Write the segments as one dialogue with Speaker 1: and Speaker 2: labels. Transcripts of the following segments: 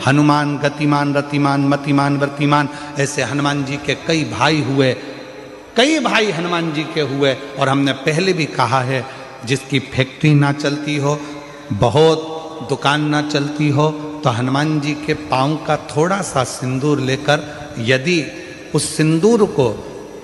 Speaker 1: हनुमान गतिमान रतिमान मतिमान वर्तिमान, ऐसे हनुमान जी के कई भाई हुए, कई भाई हनुमान जी के हुए। और हमने पहले भी कहा है, जिसकी फैक्ट्री ना चलती हो, बहुत दुकान ना चलती हो, तो हनुमान जी के पाँव का थोड़ा सा सिंदूर लेकर, यदि उस सिंदूर को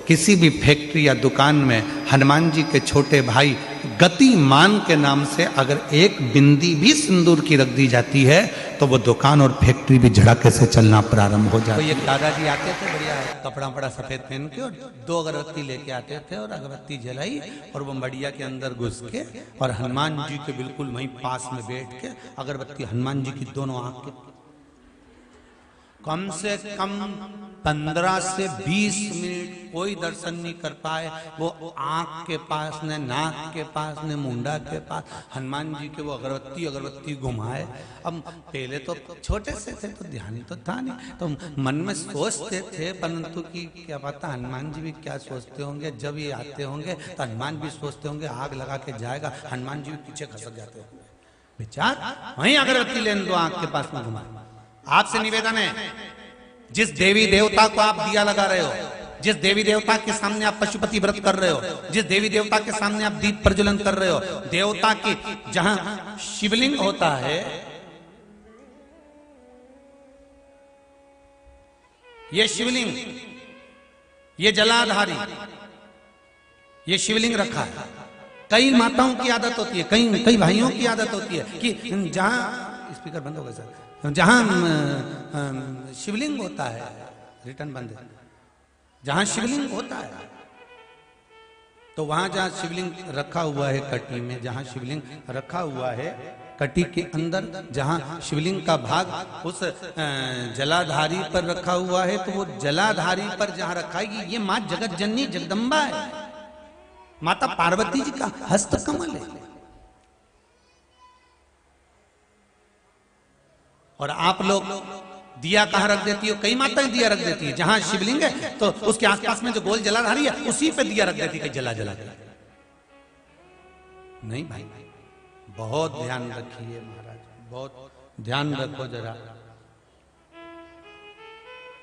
Speaker 1: किसी भी फैक्ट्री या दुकान में हनुमान जी के छोटे भाई गतिमान के नाम से अगर एक बिंदी भी सिंदूर की रख दी जाती है, तो वो दुकान और फैक्ट्री भी झड़के से चलना प्रारंभ हो जाती है। तो ये दादाजी आते थे बढ़िया कपड़ा बड़ा सफेद पहन के, और 2 अगरबत्ती लेके आते थे और अगरबत्ती जलाई और वो मड़िया के अंदर घुस के और हनुमान जी के बिल्कुल वहीं पास में बैठ के अगरबत्ती हनुमान जी की दोनों आंख के कम से कम 15 से 20 मिनट कोई दर्शन नहीं कर पाए। वो आंख के पास ने, नाक के पास ने, मुंडा के पास हनुमान जी के वो अगरबत्ती घुमाए। अब पहले तो छोटे से थे तो ध्यान तो था नहीं, तो मन में सोचते थे, परंतु कि क्या पता हनुमान जी भी क्या सोचते होंगे। जब ये आते होंगे तो हनुमान भी सोचते होंगे आग लगा के जाएगा, हनुमान जी भी पीछे खसक जाते होंगे। विचार वहीं अगरबत्ती लेने दो, आंख के पास में घुमाए। आपसे निवेदन है, जिस देवी देवता को आप दिया लगा रहे हो, जिस देवी देवता के सामने आप पशुपति व्रत कर रहे हो, जिस देवी देवता के सामने आप दीप प्रज्वलन कर रहे हो, देवता की जहां शिवलिंग होता है, ये शिवलिंग, ये जलाधारी, ये शिवलिंग रखा है। कई माताओं की आदत होती है, कई भाइयों की आदत होती है कि जहां, स्पीकर बंद हो गया सर, जहां शिवलिंग होता है, रिटर्न बंद है, जहां शिवलिंग होता है तो वहां जहां शिवलिंग रखा हुआ है कटी में, जहां शिवलिंग रखा हुआ है कटी के अंदर, जहां शिवलिंग का भाग उस जलाधारी पर रखा हुआ है, तो वो जलाधारी पर जहां रखा है, ये मां जगत जननी जगदम्बा है, माता पार्वती जी का हस्त कमल है। और आप लोग दिया कहां रख देती हो? कई माताएं दिया रख देती है, जहां शिवलिंग है तो उसके आसपास में जो गोल जलाधारी है उसी पे दिया रख देती है, जला जला के। नहीं भाई, बहुत ध्यान रखिए महाराज, बहुत ध्यान रखो जरा,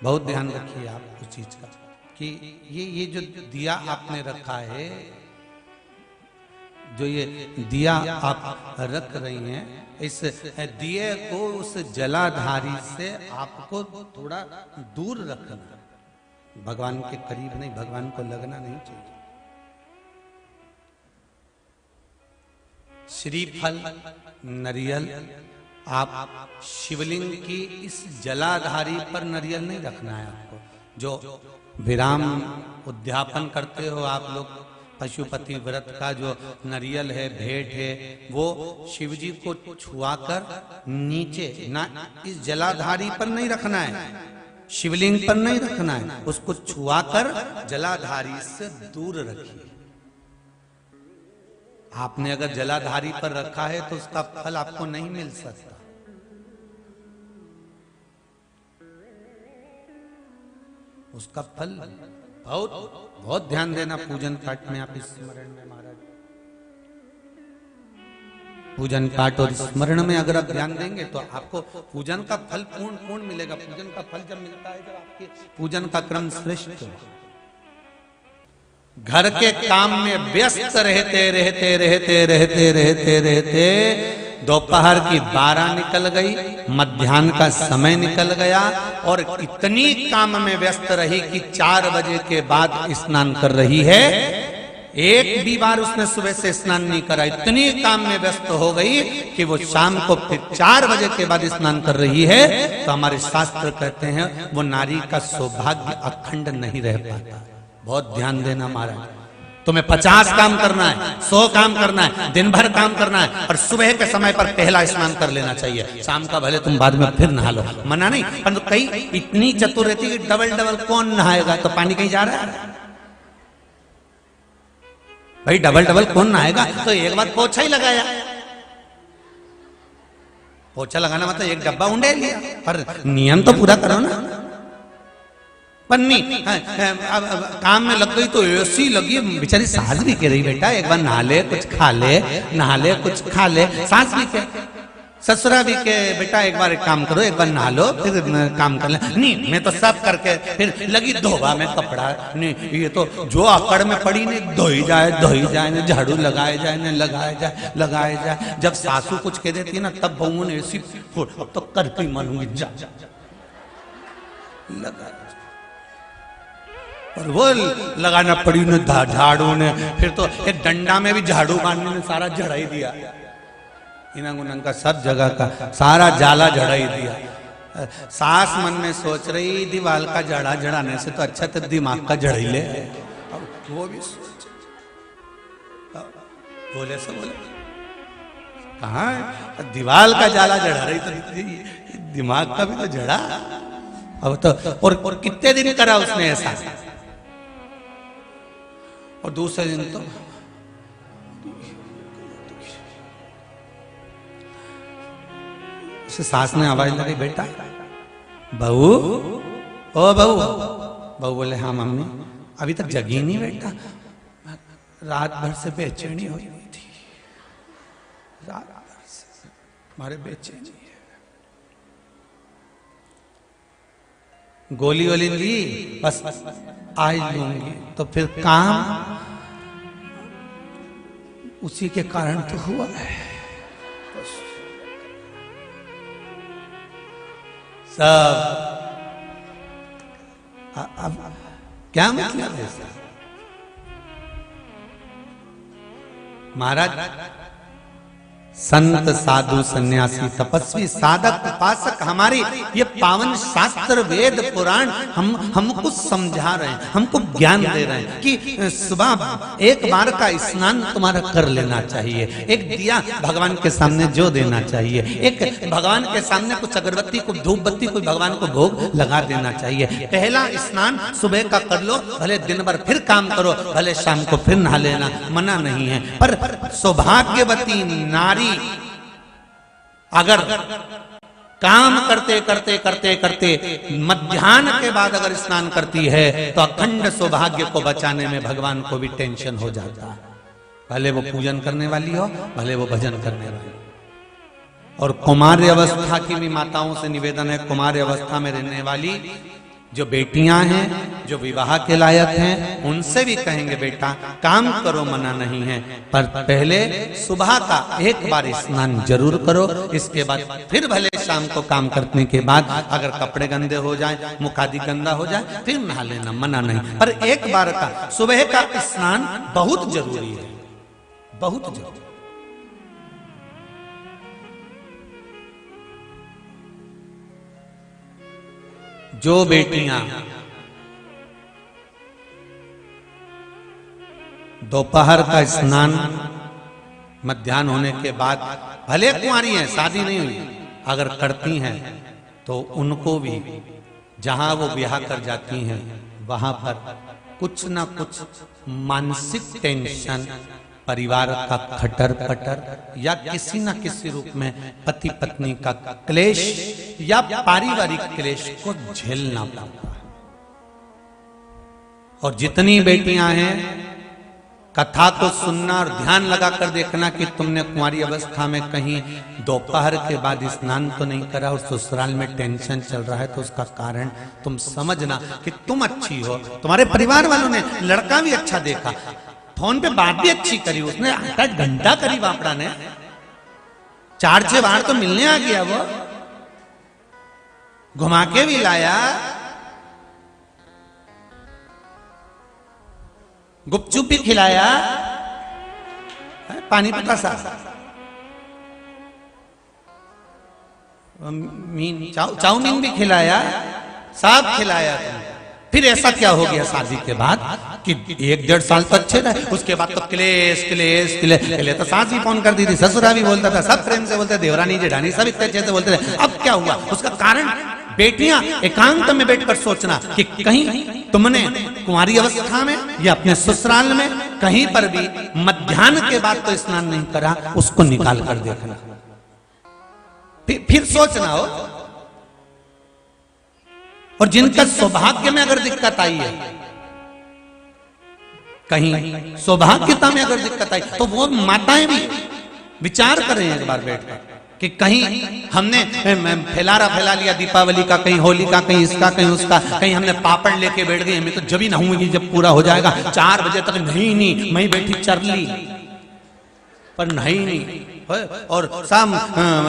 Speaker 1: बहुत ध्यान रखिए आप उस चीज का कि ये जो दिया आपने रखा है, जो ये दिया आप रख रही हैं, इस दिए को उस जलाधारी से आपको थोड़ा दूर रखना, भगवान के करीब नहीं, भगवान को लगना नहीं चाहिए। श्रीफल नरियल आप शिवलिंग की इस जलाधारी पर नरियल नहीं रखना है आपको। जो विराम उद्यापन करते हो आप लोग, पशुपति व्रत का जो नरियल है, भेंट है, वो शिव जी को छुआकर नीचे ना, इस जलाधारी पर नहीं रखना है, शिवलिंग पर नहीं रखना है, उसको छुआकर जलाधारी से दूर रखिए। आपने अगर जलाधारी पर रखा है तो उसका फल आपको नहीं मिल सकता। उसका फल बहुत ध्यान देना पूजन पाठ में। आप स्मरण में महाराज, पूजन पाठ और स्मरण में अगर आप ध्यान देंगे तो आपको पूजन का फल पूर्ण मिलेगा। पूजन का फल जब मिलता है जब आपके पूजन का क्रम श्रेष्ठ हो। घर के काम में व्यस्त रहते रहते रहते रहते रहते रहते दोपहर की 12 निकल गई, मध्याह्न का समय निकल गया और इतनी काम में व्यस्त रही कि 4 बजे के बाद स्नान कर रही है। एक भी बार उसने सुबह से स्नान नहीं करा, इतनी काम में व्यस्त हो गई कि वो शाम को फिर 4 बजे के बाद स्नान कर रही है। तो हमारे शास्त्र कहते हैं वो नारी का सौभाग्य अखंड नहीं रह पाता। बहुत ध्यान देना महाराज, तुम्हें 50 काम करना है, 100 काम करना है, दिन भर काम करना है, और सुबह के समय पर पहला स्नान कर लेना चाहिए। शाम का भले तुम बाद में फिर नहा लो, मना नहीं, परंतु कई इतनी चतुर रहती है कि डबल कौन नहाएगा, तो पानी कहीं जा रहा है भाई, डबल कौन नहाएगा, तो एक बार पोछा ही लगाया। पोछा लगाना मतलब एक डब्बा उंडे लिया, पर नियम तो पूरा करो ना। पन्नी काम में लग गई तो ऐसी लगी, बेचारी सास भी कह रही बेटा एक बार नहा ले कुछ खा ले, नहा ले कुछ खा ले, सास भी कह ससुरा भी के बेटा एक बार एक काम करो, एक बार नहा लो फिर काम कर ले। नहीं मैं तो सब करके फिर लगी धोबा में कपड़ा। नहीं ये तो जो आकड़ में पड़ी नहीं, धोई जाए न झाड़ू लगाए जाए न लगाए जाए। जब सासू कुछ कह देती ना तब बहू ने ऐसी अब तो करके ही मानूंगी जा लगा। और वो लगाना पड़ी न झाड़ू ने, फिर तो एक डंडा में भी झाड़ू मारने ने सारा झड़ा ही दिया। इनंग उनंग का सब जगह का सारा जाला झड़ा ही दिया। सास मन में सोच रही दीवाल का जड़ा जड़ाने से तो अच्छा तो दिमाग का जड़ ही ले। अब वो भी सोच बोले से बोले कहाँ दीवाल का जाला जड़ा रही तो दिमाग का भी तो जड़ा। अब तो और कितने दिन करा उसने ऐसा। और दूसरे दिन तो सास ने आवाज लगी बेटा बहू ओ बहू। बहू बोले हाँ मम्मी। अभी तक जगी नहीं बेटा, रात भर से बेचैनी हुई थी, रात भर से हमारे बेचैनी है। गोली वोली ली बस आज लूंगी तो फिर काम उसी के कारण तो हुआ है। सब अब क्या मतलब है महाराज? संत साधु सन्यासी तपस्वी साधक उपासक हमारी ये पावन शास्त्र वेद पुराण हमको समझा रहे हैं, हमको ज्ञान दे रहे हैं कि सुबह एक बार का स्नान तुम्हारा कर लेना चाहिए, एक दिया भगवान के सामने जो देना चाहिए, एक भगवान के सामने कुछ अगरबत्ती कुछ धूप बत्ती कोई भगवान को भोग लगा देना चाहिए। पहला स्नान सुबह का कर लो, भले दिन भर फिर काम करो, भले शाम को फिर नहा लेना, मना नहीं है। पर सौभाग्यवती नारी अगर काम करते करते करते करते मध्याह्न के बाद अगर स्नान करती है तो अखंड सौभाग्य को बचाने में भगवान को भी टेंशन हो जाता है, भले वो पूजन करने वाली हो भले वो भजन करने वाली। और कुमार्य अवस्था की भी माताओं से निवेदन है, कुमार्य अवस्था में रहने वाली जो बेटियां हैं जो विवाह के लायक हैं उनसे भी कहेंगे बेटा काम करो, मना नहीं है, पर पहले सुबह का एक बार स्नान जरूर करो, इसके बाद फिर भले शाम को काम करने के बाद अगर कपड़े गंदे हो जाए मुख आदि गंदा हो जाए फिर नहा लेना, मना नहीं, पर एक बार का सुबह का स्नान बहुत जरूरी है, बहुत जरूरी। जो बेटियां दोपहर का स्नान मध्याह्न होने के बाद भले कुंवारी हैं शादी नहीं हुई अगर करती हैं तो उनको भी जहां वो ब्याह कर जाती हैं वहां पर कुछ ना कुछ मानसिक टेंशन, परिवार का खटर पटर या किसी न किसी रूप में पति पत्नी का क्लेश या पारिवारिक क्लेश को झेलना पड़ता है। और जितनी बेटियां हैं कथा को सुनना और ध्यान लगाकर देखना कि तुमने कुंवारी अवस्था में कहीं दोपहर के बाद स्नान तो नहीं करा और ससुराल में टेंशन चल रहा है तो उसका कारण तुम समझना कि तुम अच्छी हो, तुम्हारे परिवार वालों ने लड़का भी अच्छा देखा, फोन पे बात भी अच्छी करी, उसने 8 घंटा करी बापड़ा ने, 4-6 बार तो मिलने आ गया, वो घुमा के भी लाया, गुपचुप भी खिलाया, पानी पतासा, चाउमीन भी खिलाया, सब खिलाया। फिर ऐसा क्या हो गया शादी के बाद कि 1-1.5 साल तो अच्छे रहे, उसके बाद तो क्लेश क्लेश क्लेश। पहले तो सास भी फोन करती थी, ससुरा भी बोलता था, सब प्रेम से बोलते, देवरानी जेठानी सब इतने अच्छे से बोलते थे। अब क्या हुआ? उसका कारण बेटियां एकांत में बैठकर सोचना कि कहीं तुमने कुंवारी अवस्था में या अपने ससुराल में कहीं पर भी मध्याह्न के बाद तो स्नान नहीं करा, उसको निकाल कर देखना, फिर सोचना हो। और जिनका सौभाग्य में अगर दिक्कत आई है, कहीं सौभाग्यता में अगर दिक्कत आई तो वो माताएं भी विचार करें एक बार बैठकर कि कहीं हमने फैला लिया दीपावली का, कहीं होली का, कहीं इसका, कहीं उसका, कहीं हमने पापड़ लेके बैठ गए, हमें तो जब ही नहाऊंगी जब पूरा हो जाएगा, 4 बजे तक नहीं मैं बैठी चरली पर नहीं। और शाम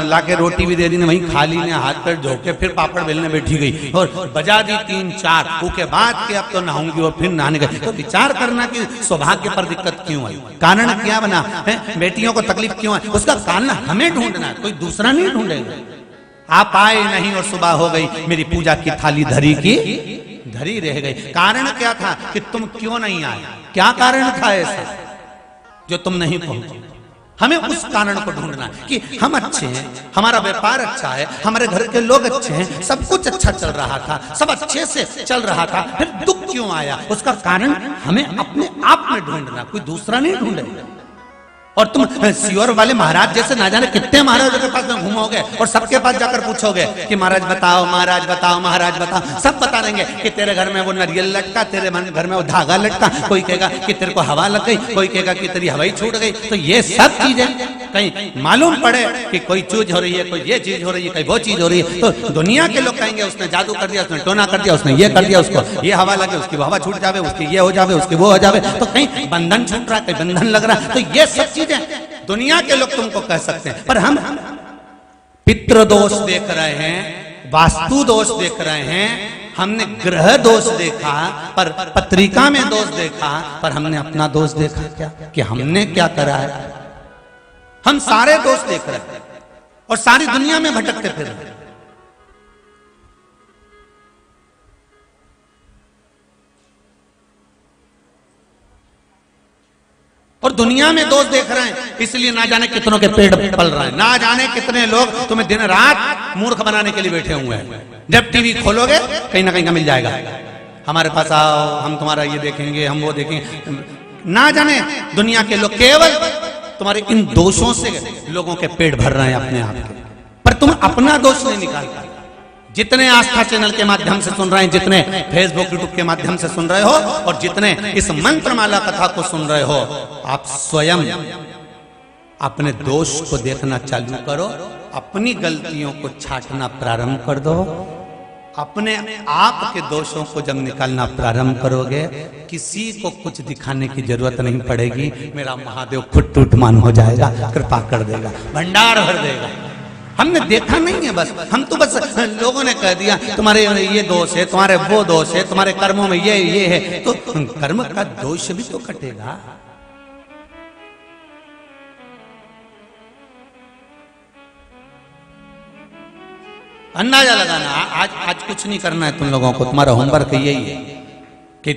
Speaker 1: लाके रोटी भी दे दी, वहीं खा ली ने, हाथ पैर धो के फिर पापड़ बेलने बैठी गई और बजा दी 3-4 उसके बाद के अब तो नहाऊंगी और फिर नहाने गई। तो विचार करना कि सौभाग्य पर दिक्कत क्यों आई, कारण क्या बना है, बेटियों को तकलीफ क्यों है, उसका कारण हमें ढूंढना है, कोई दूसरा नहीं ढूंढेगा। आप आए नहीं और सुबह हो गई, मेरी पूजा की थाली धरी रह गई। कारण क्या था कि तुम क्यों नहीं आए, क्या कारण था ऐसा जो तुम नहीं पहुंचे। हमें उस कारण को ढूंढना है कि हम अच्छे हैं, हमारा व्यापार अच्छा है, हमारे घर के लोग अच्छे हैं, सब कुछ अच्छा चल रहा था, सब अच्छे से चल रहा था, फिर दुख क्यों आया, उसका कारण हमें अपने आप में ढूंढना, कोई दूसरा नहीं ढूंढेगा। और तुम सियोर वाले महाराज जैसे ना जाने कितने महाराजों के पास में घूमोगे और सबके पास जाकर पूछोगे कि महाराज बताओ, महाराज बताओ, महाराज बताओ, सब बता देंगे कि तेरे घर में वो नारियल लटका, तेरे घर में वो धागा लटका, कोई कहेगा कि तेरे को हवा लग गई, कोई कहेगा कि तेरी हवाई छूट गई। तो ये सब चीजें कहीं मालूम पड़े कि कोई चीज हो रही है, कोई ये चीज हो रही है, कोई वो चीज हो रही है, तो दुनिया के लोग कहेंगे उसने जादू कर दिया, उसने टोना कर दिया, उसने ये कर दिया, उसको ये हवा लगे, उसकी हवा छूट जावे, उसकी ये हो जावे, उसकी वो हो जावे, तो कहीं बंधन छूट रहा है, कहीं बंधन लग रहा है। तो ये सब चीजें दुनिया के लोग तुमको कह सकते हैं, पर हम पितृ दोष देख रहे हैं, वास्तु दोष देख रहे हैं, हमने ग्रह दोष देखा, पर पत्रिका में दोष देखा, पर हमने अपना दोष देखा क्या कि हमने क्या करा है। हम सारे दोष देख रहे हैं और सारी दुनिया में भटकते फिर रहे हैं। और दुनिया में दोष देख रहे हैं, इसलिए ना जाने कितनों के पेड़ पल रहे हैं, ना जाने कितने लोग तुम्हें दिन रात मूर्ख बनाने के लिए बैठे हुए हैं। जब टीवी खोलोगे कहीं ना कहीं का मिल जाएगा, हमारे पास आओ, हम तुम्हारा ये देखेंगे, हम वो देखेंगे। ना जाने दुनिया के लोग केवल तुम्हारे इन दोषों से लोगों के पेट भर रहे हैं अपने आप के, पर तुम अपना दोष नहीं निकाल पाए। जितने आस्था चैनल के माध्यम से सुन रहे हैं, जितने फेसबुक यूट्यूब के माध्यम से सुन रहे हो, और जितने इस मंत्रमाला कथा को सुन रहे हो, आप स्वयं अपने दोष को देखना चालू करो, अपनी गलतियों को छांटना प्रारंभ कर दो। अपने आप के दोषों को जब निकालना प्रारंभ करोगे, किसी को कुछ दिखाने की जरूरत नहीं पड़ेगी। मेरा महादेव खुद टूटमान हो जाएगा, कृपा कर देगा, भंडार भर देगा। हमने देखा नहीं है, बस हम तो बस लोगों ने कह दिया तुम्हारे ये दोष है, तुम्हारे वो दोष है, तुम्हारे कर्मों में ये है, तो कर्म का दोष भी तो कटेगा। अंदाजा लगाना। आज कुछ नहीं करना है तुम लोगों को, तुम्हारा होमवर्क यही है कि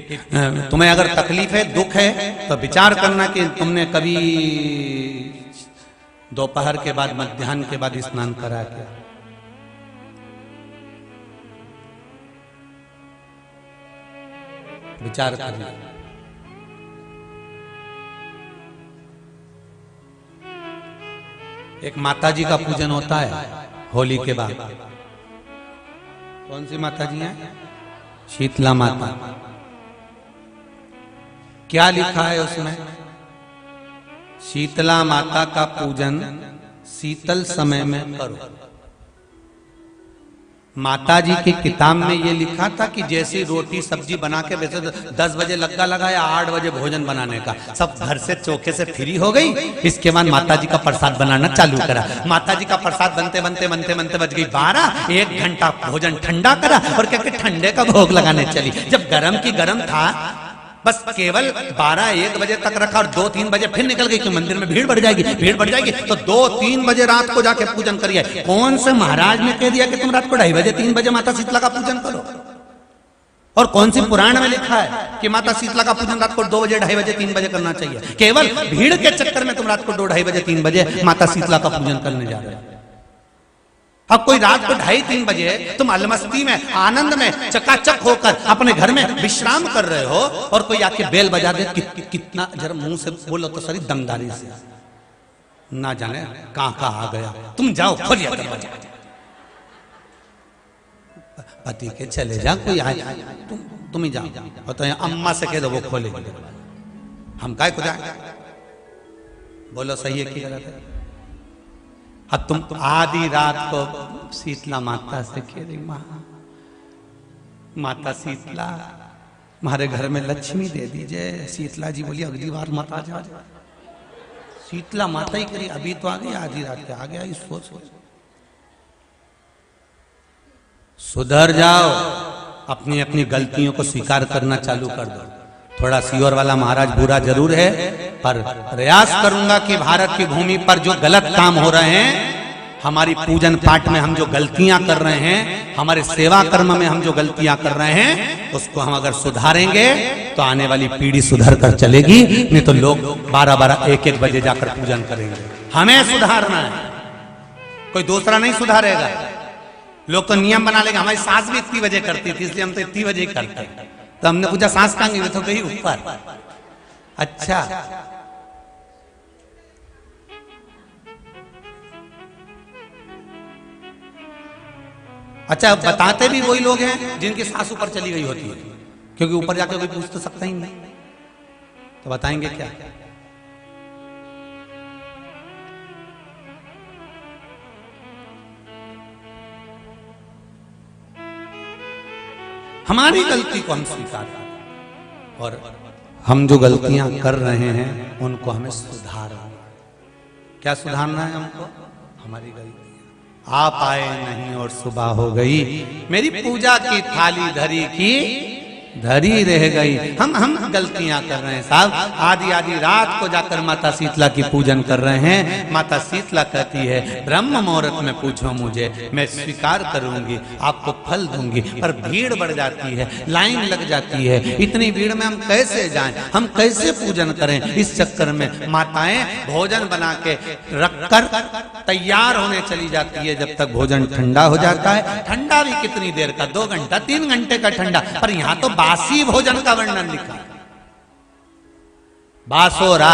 Speaker 1: तुम्हें अगर तकलीफ है, दुख है, तो विचार करना कि तुमने कभी दोपहर के बाद, मध्याह्न के बाद स्नान करा क्या। विचार करना। एक माता जी का पूजन होता है होली के बाद। कौन सी माता जी हैं? शीतला माता। क्या लिखा है उसमें? शीतला माता का पूजन शीतल समय में करो। माता जी की किताब में ये लिखा था कि जैसी रोटी सब्जी बना के, वैसे 10 बजे लग्गा लगाया, 8 बजे भोजन बनाने का, सब घर से चौके से फ्री हो गई। इसके बाद माता जी का प्रसाद बनाना चालू करा। माता जी का प्रसाद बनते बनते बनते बनते बज गई 12। 1 घंटा भोजन ठंडा करा और क्या ठंडे का भोग लगाने चली। जब गरम की गरम था, बस केवल 12-1 बजे तक रखा और 2-3 बजे फिर निकल गई कि मंदिर में भीड़ बढ़ जाएगी, भीड़ बढ़ जाएगी, तो 2-3 बजे रात को जाके पूजन करिए। कौन से महाराज ने कह दिया कि तुम रात को 2:30 बजे 3 बजे माता शीतला का पूजन करो? और कौन सी पुराण में लिखा है कि माता शीतला का पूजन रात को 2 बजे 2:30 बजे 3 बजे करना चाहिए? केवल भीड़ के चक्कर में तुम रात को 2-2:30 बजे 3 बजे माता शीतला का पूजन करने जा रहे हो। अब कोई रात को 2:30-3 बजे तुम अलमस्ती में, आनंद में चकाचक होकर अपने घर में विश्राम कर रहे हो, और कोई आके बेल बजा दे, कितना जरा मुंह से बोलो तो सही दमदारी से, ना जाने कहां आ गया। तुम जाओ, खोलिए दरवाजा, पति के चले जा, कोई आए, तुम ही जाओ, और तो अम्मा से कह दो वो खोलेगी। हम काय को जाए? बोलो सही है कि गलत है? अब तुम आधी रात को शीतला माता से कह रही, माता शीतला हमारे घर में लक्ष्मी दे दीजिए। शीतला जी बोली अगली बार मत आ जा। शीतला माता ही करी, अभी तो आ गई, आधी रात के आ गया। इस सोच सुधर जाओ, अपनी अपनी गलतियों को स्वीकार करना चालू कर दो। थोड़ा सीहोर वाला महाराज बुरा जरूर है, पर प्रयास करूंगा कि भारत की भूमि पर जो गलत काम हो रहे हैं, हमारी पूजन पाठ में हम जो गलतियां कर रहे हैं, हमारे सेवा कर्म में हम जो गलतियां कर रहे हैं, उसको हम अगर सुधारेंगे तो आने वाली पीढ़ी सुधर कर चलेगी। नहीं तो लोग 12-12, 1-1 बजे जाकर पूजन करेंगे। हमें सुधारना है, कोई दूसरा नहीं सुधारेगा। लोग तो नियम बना लेंगे, हमारी सास भी इतनी बजे करती थी इसलिए हम तो इतनी बजे ही करते हैं। तो हमने पूछा सास कहाँ गई? तो गई ऊपर। अच्छा, अच्छा, बताते भी वही लोग हैं जिनकी सास ऊपर चली गई होती है, क्योंकि ऊपर जाकर कोई पूछ तो सकता ही नहीं, तो बताएंगे क्या? हमारी गलती को हम स्वीकार करें और हम जो गलतियां कर रहे हैं उनको हमें सुधारना। क्या सुधारना है हमको? हमारी गलती। आप आए नहीं और सुबह हो गई, मेरी पूजा की थाली धरी की धरी रह गई। हम गलतियां कर रहे हैं साहब। आधी आधी रात को जाकर माता शीतला की पूजन कर रहे हैं। माता शीतला कहती है ब्रह्म मुहूर्त में पूछो मुझे, मैं स्वीकार करूंगी, आपको फल दूंगी। पर भीड़ बढ़ जाती है, लाइन लग जाती है। इतनी भीड़ में हम कैसे जाएं, हम कैसे पूजन करें? इस चक्कर में माताएं भोजन बना के रखकर तैयार होने चली जाती है। जब तक भोजन ठंडा हो जाता है, ठंडा भी कितनी देर का, 2 घंटा 3 घंटे का ठंडा। पर यहां तो बासी भोजन का वर्णन लिखा, बासोरा।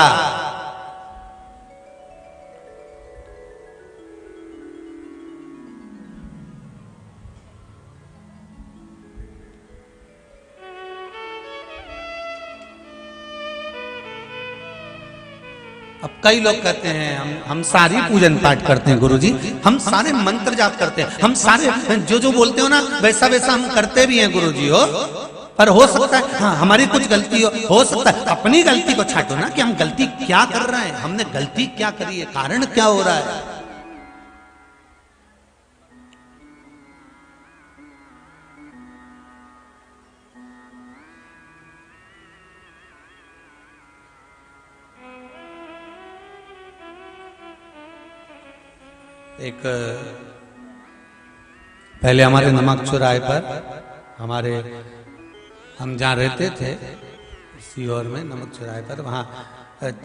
Speaker 1: अब कई लोग कहते हैं हम सारी पूजन पाठ करते हैं गुरुजी, हम सारे मंत्र जाप करते हैं, हम सारे जो बोलते हो ना वैसा वैसा हम करते भी हैं गुरुजी। हो पर हो सकता है हाँ हमारी कुछ गलती हो सकता है। अपनी गलती को छाटो ना कि हम गलती क्या कर रहे हैं, हमने गलती क्या करी है, कारण क्या हो रहा है। एक पहले हमारे नमक चौराहे पर हम जहाँ रहते थे सीहोर में, नमक चौराहे पर, वहाँ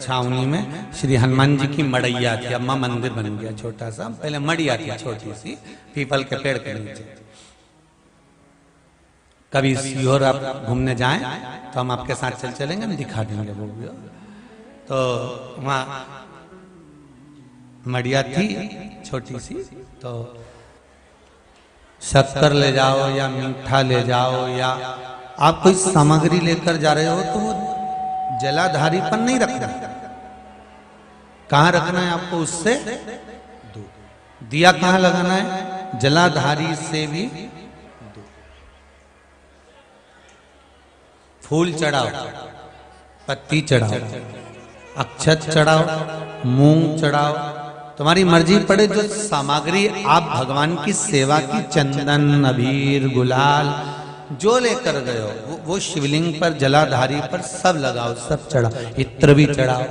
Speaker 1: छावनी में श्री हनुमान जी की मड़ैया थी। अम्मा मंदिर बन गया छोटा सा, पहले मड़िया थी छोटी सी, पीपल के पेड़ के नीचे। कभी सीहोर आप घूमने जाएं तो हम आपके साथ चलेंगे, हम दिखा देंगे वो भी। तो वहाँ मड़िया थी छोटी सी, तो शक्कर ले जाओ या मीठा ले जाओ या आप कोई सामग्री लेकर जा रहे हो तो वो जलाधारी पर नहीं रखना। कहाँ रखना है आपको? उससे दूर। दिया कहाँ लगाना है? जलाधारी से भी दूर। फूल चढ़ाओ, पत्ती चढ़ाओ, अक्षत चढ़ाओ, मूंग चढ़ाओ, तुम्हारी मर्जी पड़े। जो सामग्री आप भगवान की सेवा की, चंदन, अबीर, गुलाल जो लेकर गए हो वो शिवलिंग पर, जलाधारी पर सब लगाओ, सब चढ़ाओ, इत्र भी चढ़ाओ।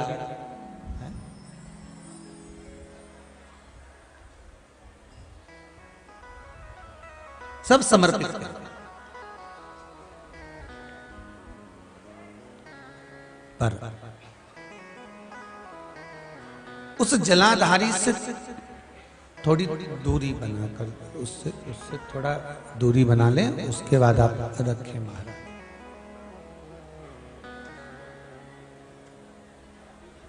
Speaker 1: सब समर्पित करो। पर उस जलाधारी से थोड़ी दूरी बनाकर, उससे थोड़ा दूरी बना लें, उसके बाद आप रखें महाराज।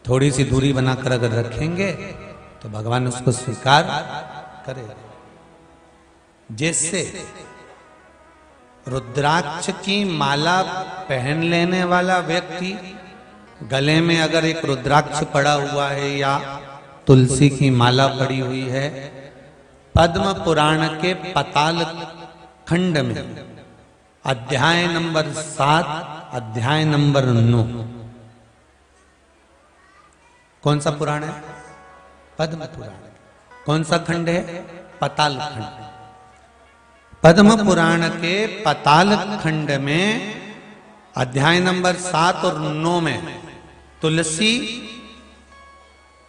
Speaker 1: थोड़ी सी दूरी बनाकर अगर रखेंगे तो भगवान उसको स्वीकार करेगा। जैसे रुद्राक्ष की माला पहन लेने वाला व्यक्ति, गले में अगर एक रुद्राक्ष पड़ा हुआ है या तुलसी की माला पड़ी हुई है पद्म पुराण के पाताल खंड में, अध्याय नंबर 7, अध्याय नंबर 9। कौन सा पुराण है? पद्म पुराण। कौन सा खंड है? पाताल खंड। पद्म पुराण के पाताल खंड में अध्याय नंबर 7 और 9 में तुलसी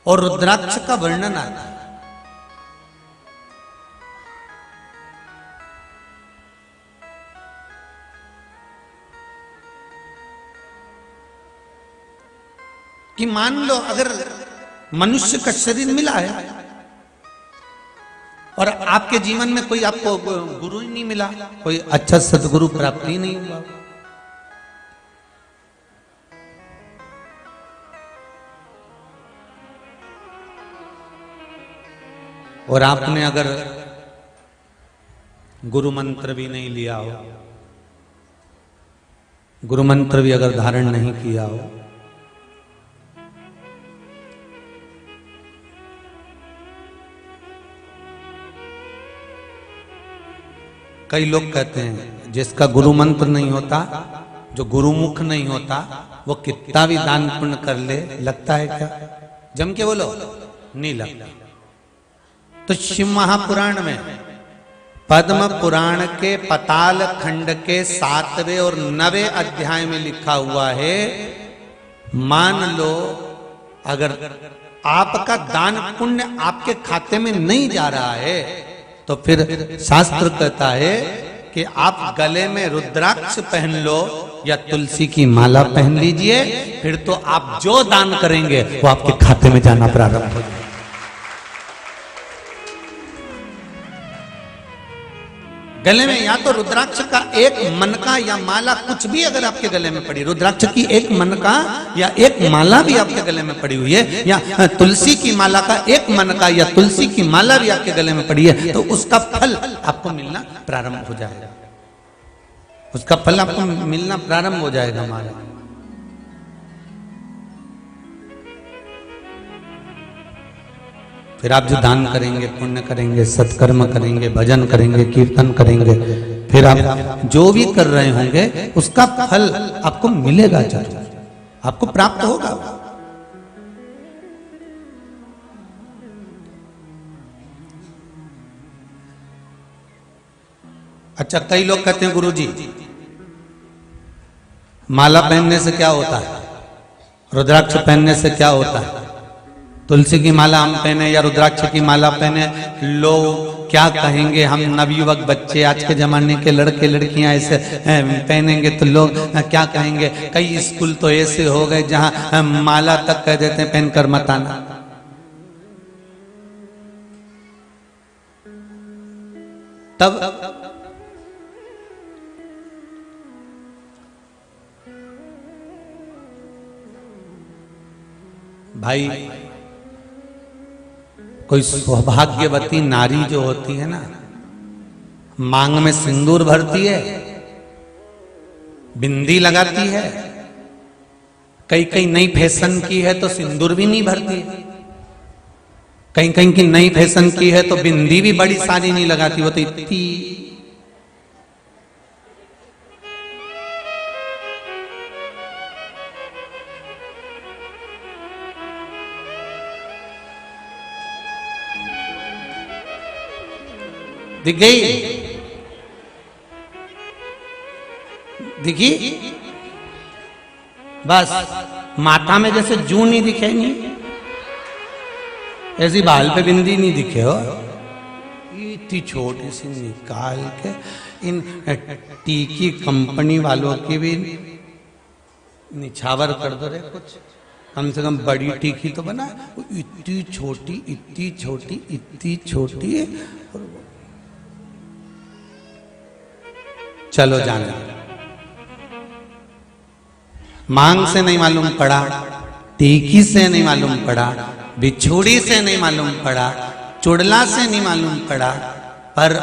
Speaker 1: और रुद्राक्ष का वर्णन आता है। कि मान लो अगर मनुष्य का शरीर मिला है और आपके जीवन में कोई आपको गुरु ही नहीं मिला, कोई अच्छा सदगुरु प्राप्ति नहीं हुआ, और आपने अगर गुरु मंत्र भी नहीं लिया हो, गुरु मंत्र भी अगर धारण नहीं किया हो, कई लोग कहते हैं जिसका गुरु मंत्र नहीं होता, जो गुरुमुख नहीं होता, वो कितना भी दान पुण्य कर ले, लगता है क्या? जम के बोलो, नहीं लगता। तो शिव महापुराण में पद्म पुराण के पाताल खंड के 7वें और 9वें अध्याय में लिखा हुआ है, मान लो अगर आपका दान पुण्य आपके खाते में नहीं जा रहा है तो फिर शास्त्र कहता है कि आप गले में रुद्राक्ष पहन लो या तुलसी की माला पहन लीजिए, फिर तो आप जो दान करेंगे वो आपके खाते में जाना प्रारंभ हो जाएगा। गले में या तो रुद्राक्ष का एक मनका या माला, कुछ भी अगर आपके गले में पड़ी, रुद्राक्ष की एक मनका या एक माला भी आपके गले में पड़ी हुई है, या तुलसी की माला का एक मनका या तुलसी की माला भी आपके गले में पड़ी है, तो उसका फल आपको मिलना प्रारंभ हो जाएगा। उसका फल आपको मिलना प्रारंभ हो जाएगा। माला फिर आप जो दान करेंगे, पुण्य करेंगे, सत्कर्म करेंगे, भजन करेंगे, कीर्तन करेंगे, फिर आप जो भी कर रहे होंगे उसका फल आपको मिलेगा, जरूर आपको प्राप्त होगा। अच्छा, कई लोग कहते हैं गुरुजी माला पहनने से क्या होता है, रुद्राक्ष पहनने से क्या होता है? तुलसी की माला हम पहने या रुद्राक्ष की माला पहने, लोग क्या कहेंगे? हम नवयुवक बच्चे, आज के जमाने के लड़के लड़कियां ऐसे पहनेंगे तो लोग क्या कहेंगे? कई स्कूल तो ऐसे हो गए जहां माला तक कह देते हैं पहनकर मत आना। तब भाई, कोई सौभाग्यवती नारी जो होती है ना, मांग में सिंदूर भरती है, बिंदी लगाती है, कई कई नई फैशन की है तो सिंदूर भी नहीं भरती, कहीं कहीं की नई फैशन की है तो बिंदी भी बड़ी सारी नहीं लगाती, वो तो इतनी दिख गई, दिखी बस। माथा में जैसे जू नहीं दिखे, नहीं ऐसी बाल पे बिंदी नहीं दिखे हो, इतनी छोटी सी निकाल के। इन टीकी कंपनी वालों की भी निछावर कर दो रे, कुछ कम से कम बड़ी टीकी तो बना। इतनी छोटी, इतनी छोटी, इतनी छोटी है। चलो जाने, मांग से नहीं मालूम पड़ा, टीकी से नहीं मालूम पड़ा, बिछुड़ी से नहीं मालूम पड़ा, चुड़ला से नहीं मालूम पड़ा, पर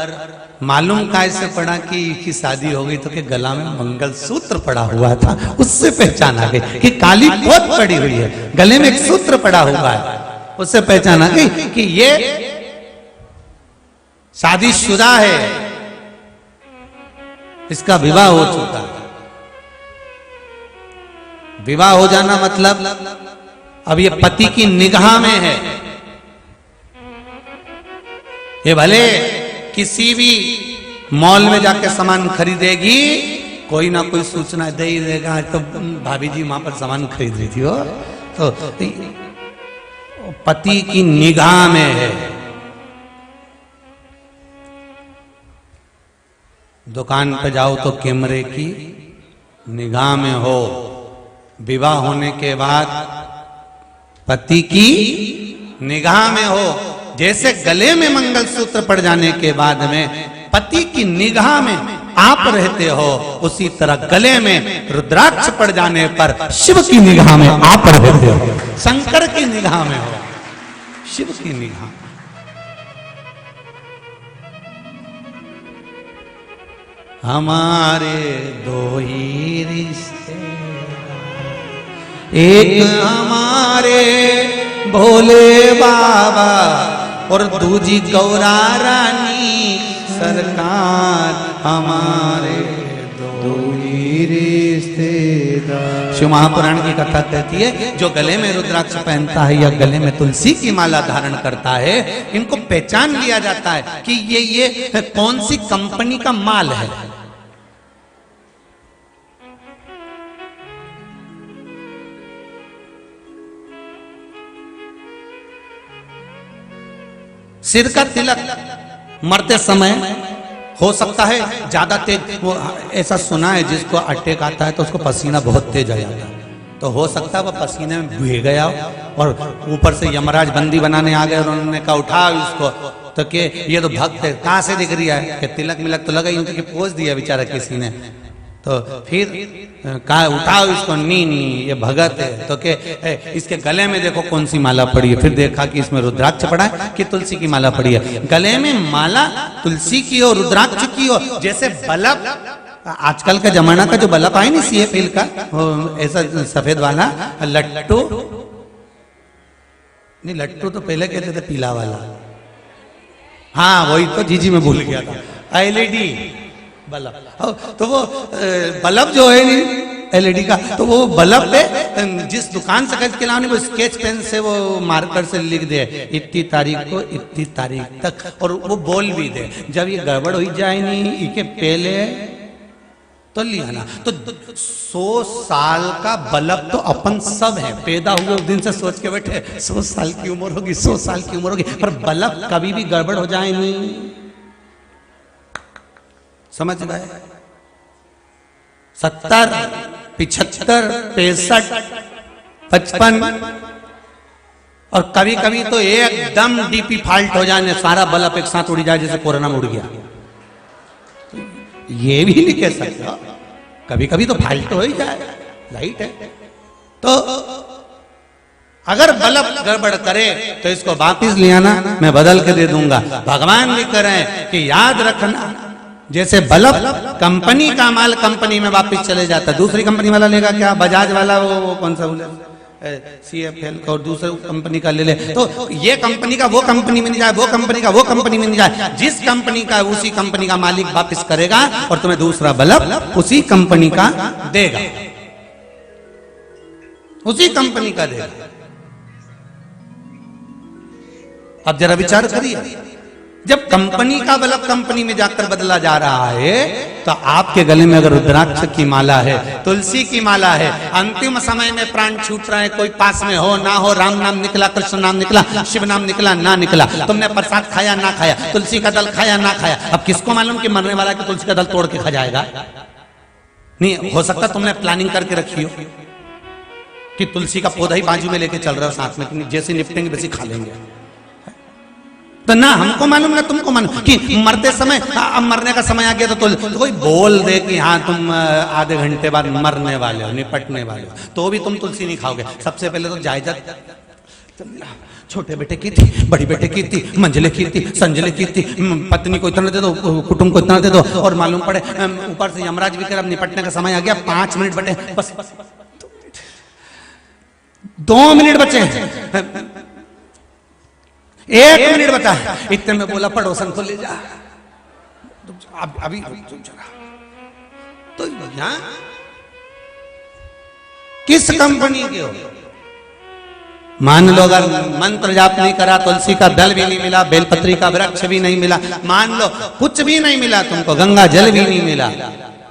Speaker 1: मालूम कैसे पड़ा कि की शादी हो गई तो के गला में मंगलसूत्र पड़ा हुआ था, उससे पहचान आ गई कि काली पोत पड़ी हुई है, गले में एक सूत्र पड़ा हुआ है। उससे पहचाना कि ये शादीशुदा है, इसका विवाह हो चुका है। विवाह हो जाना मतलब अब ये पति की निगाह में है। ये भले किसी भी मॉल में जाके सामान खरीदेगी, कोई ना कोई सूचना दे ही देगा, तो भाभी जी वहां पर सामान खरीद रही थी वो, तो पति की निगाह में है। दुकान पे जाओ तो कैमरे की निगाह में हो। विवाह होने के बाद पति की निगाह में हो। जैसे गले में मंगलसूत्र पड़ जाने के बाद में पति की निगाह में आप रहते हो, उसी तरह गले में रुद्राक्ष पड़ जाने पर शिव की निगाह में आप रहते हो, शंकर की निगाह में हो, शिव की निगाह। हमारे दो ही रिश्ते, एक हमारे भोले बाबा और दूजी गौरा रानी सरकार, हमारे दो ही रिश्तेदार। शिव महापुराण की कथा कहती है, जो गले में रुद्राक्ष पहनता है या गले में तुलसी की माला धारण करता है, इनको पहचान लिया जाता है कि ये कौन सी कंपनी का माल है। सिर का तिलक मरते समय हो सकता है ज्यादा तेज, वो ऐसा सुना है जिसको अटैक आता है तो उसको पसीना बहुत तेज आ जाता है, तो हो सकता है वह पसीने में भीग गया और ऊपर से यमराज बंदी बनाने आ गए और उन्होंने कहा उठाओ इसको, तो के ये तो भक्त है, कहां से दिख रहा है कि तिलक मिलक तो लगा ही, क्योंकि पोज दिया बेचारा किसी ने, तो फिर कहा उठाओ इसको, नी ये भगत है, तो के इसके गले में देखो कौन सी माला पड़ी है, फिर देखा कि इसमें रुद्राक्ष पड़ा है कि तुलसी की माला पड़ी है। गले में माला तुलसी की हो, रुद्राक्ष की हो, जैसे बल्ब, आजकल का जमाना का जो बल्ब आए नहीं सीए फील का, ऐसा सफेद वाला लट्टू, नहीं लट्टू तो पहले कहते थे पीला वाला, हाँ वही तो जीजी में भूल गया था, एलईडी बल्ब, तो वो बल्ब जो है एलईडी का, तो वो बल्ब पे जिस दुकान से खरीद के लाने वो स्केच पेन से वो मार्कर से लिख दे इतनी तारीख को इतनी तारीख तक, और वो बोल भी दे जब ये गड़बड़ हो जाए नहीं इके पहले तो लिया ना। तो 100 साल का बल्ब तो अपन सब है, पैदा हुए उस दिन से सोच के बैठे 100 साल की उम्र होगी, 100 साल की उम्र होगी, पर बल्ब कभी भी गड़बड़ हो जाए नहीं, समझ गए। 70, 75, 65, 55 और कभी कभी तो एकदम डीपी फॉल्ट हो जाने, सारा बल्ब एक साथ उड़ जाए जैसे कोरोना में उड़ गया, ये भी नहीं कह सकता, कभी कभी तो फॉल्ट हो ही जाए, लाइट है। तो अगर बल्ब गड़बड़ करे तो इसको वापिस ले आना, मैं बदल के दे दूंगा। भगवान भी कह रहे हैं कि याद रखना, जैसे बल्ब कंपनी का माल कंपनी में वापस चले जाता है, दूसरी कंपनी वाला लेगा क्या, बजाज वाला वो कौन सा बोले CFL का, और दूसरे कंपनी का ले ले, तो ये कंपनी का वो कंपनी में नहीं जाए, वो कंपनी का वो कंपनी में नहीं जाए, जिस कंपनी का उसी कंपनी का मालिक वापस करेगा और तुम्हें दूसरा बल्ब उसी कंपनी का देगा, उसी कंपनी का देगा। अब जरा विचार करिए, जब कंपनी का बल्ब कंपनी में जाकर बदला जा रहा है, तो आपके गले में अगर रुद्राक्ष की माला है, तुलसी की माला है, अंतिम समय में प्राण छूट रहा है, कोई पास में हो ना हो, राम नाम निकला, कृष्ण नाम निकला, शिव नाम निकला ना निकला, तुमने प्रसाद खाया ना खाया, तुलसी का दल खाया ना खाया, अब किसको मालूम कि मरने वाला कि तुलसी का दल तोड़ के खा जाएगा। नहीं हो सकता तुमने प्लानिंग करके रखी हो कि तुलसी का पौधा ही बाजू में लेके चल रहा हो साथ में, जैसे निपटेंगे वैसे खा लेंगे, तो ना हमको मालूम ना तुमको मालूम कि मरते समय, अब मरने का समय आ गया तो कोई बोल दे कि हाँ तुम आधे घंटे बाद मरने वाले हो, निपटने वाले हो, तो भी तुम तुलसी नहीं खाओगे। सबसे पहले तो जायजा छोटे बेटे की थी, बड़ी बेटे की थी, मंझले की थी, संजले की थी, पत्नी को इतना दे दो, कुटुंब को इतना दे दो, और मालूम पड़े ऊपर से यमराज भी कर अब निपटने का समय आ गया, 5 मिनट बटे, बस 2 मिनट बचे, 1 मिनट बता। इतने में बोला पड़ोसन को ले जा, अभी चुप जरा। तो यहां किस कंपनी के हो? मान लो अगर मंत्र जाप नहीं करा, तुलसी का दल भी नहीं मिला, बेलपत्री का वृक्ष भी नहीं मिला, मान लो कुछ भी नहीं मिला तुमको, गंगा जल भी नहीं मिला,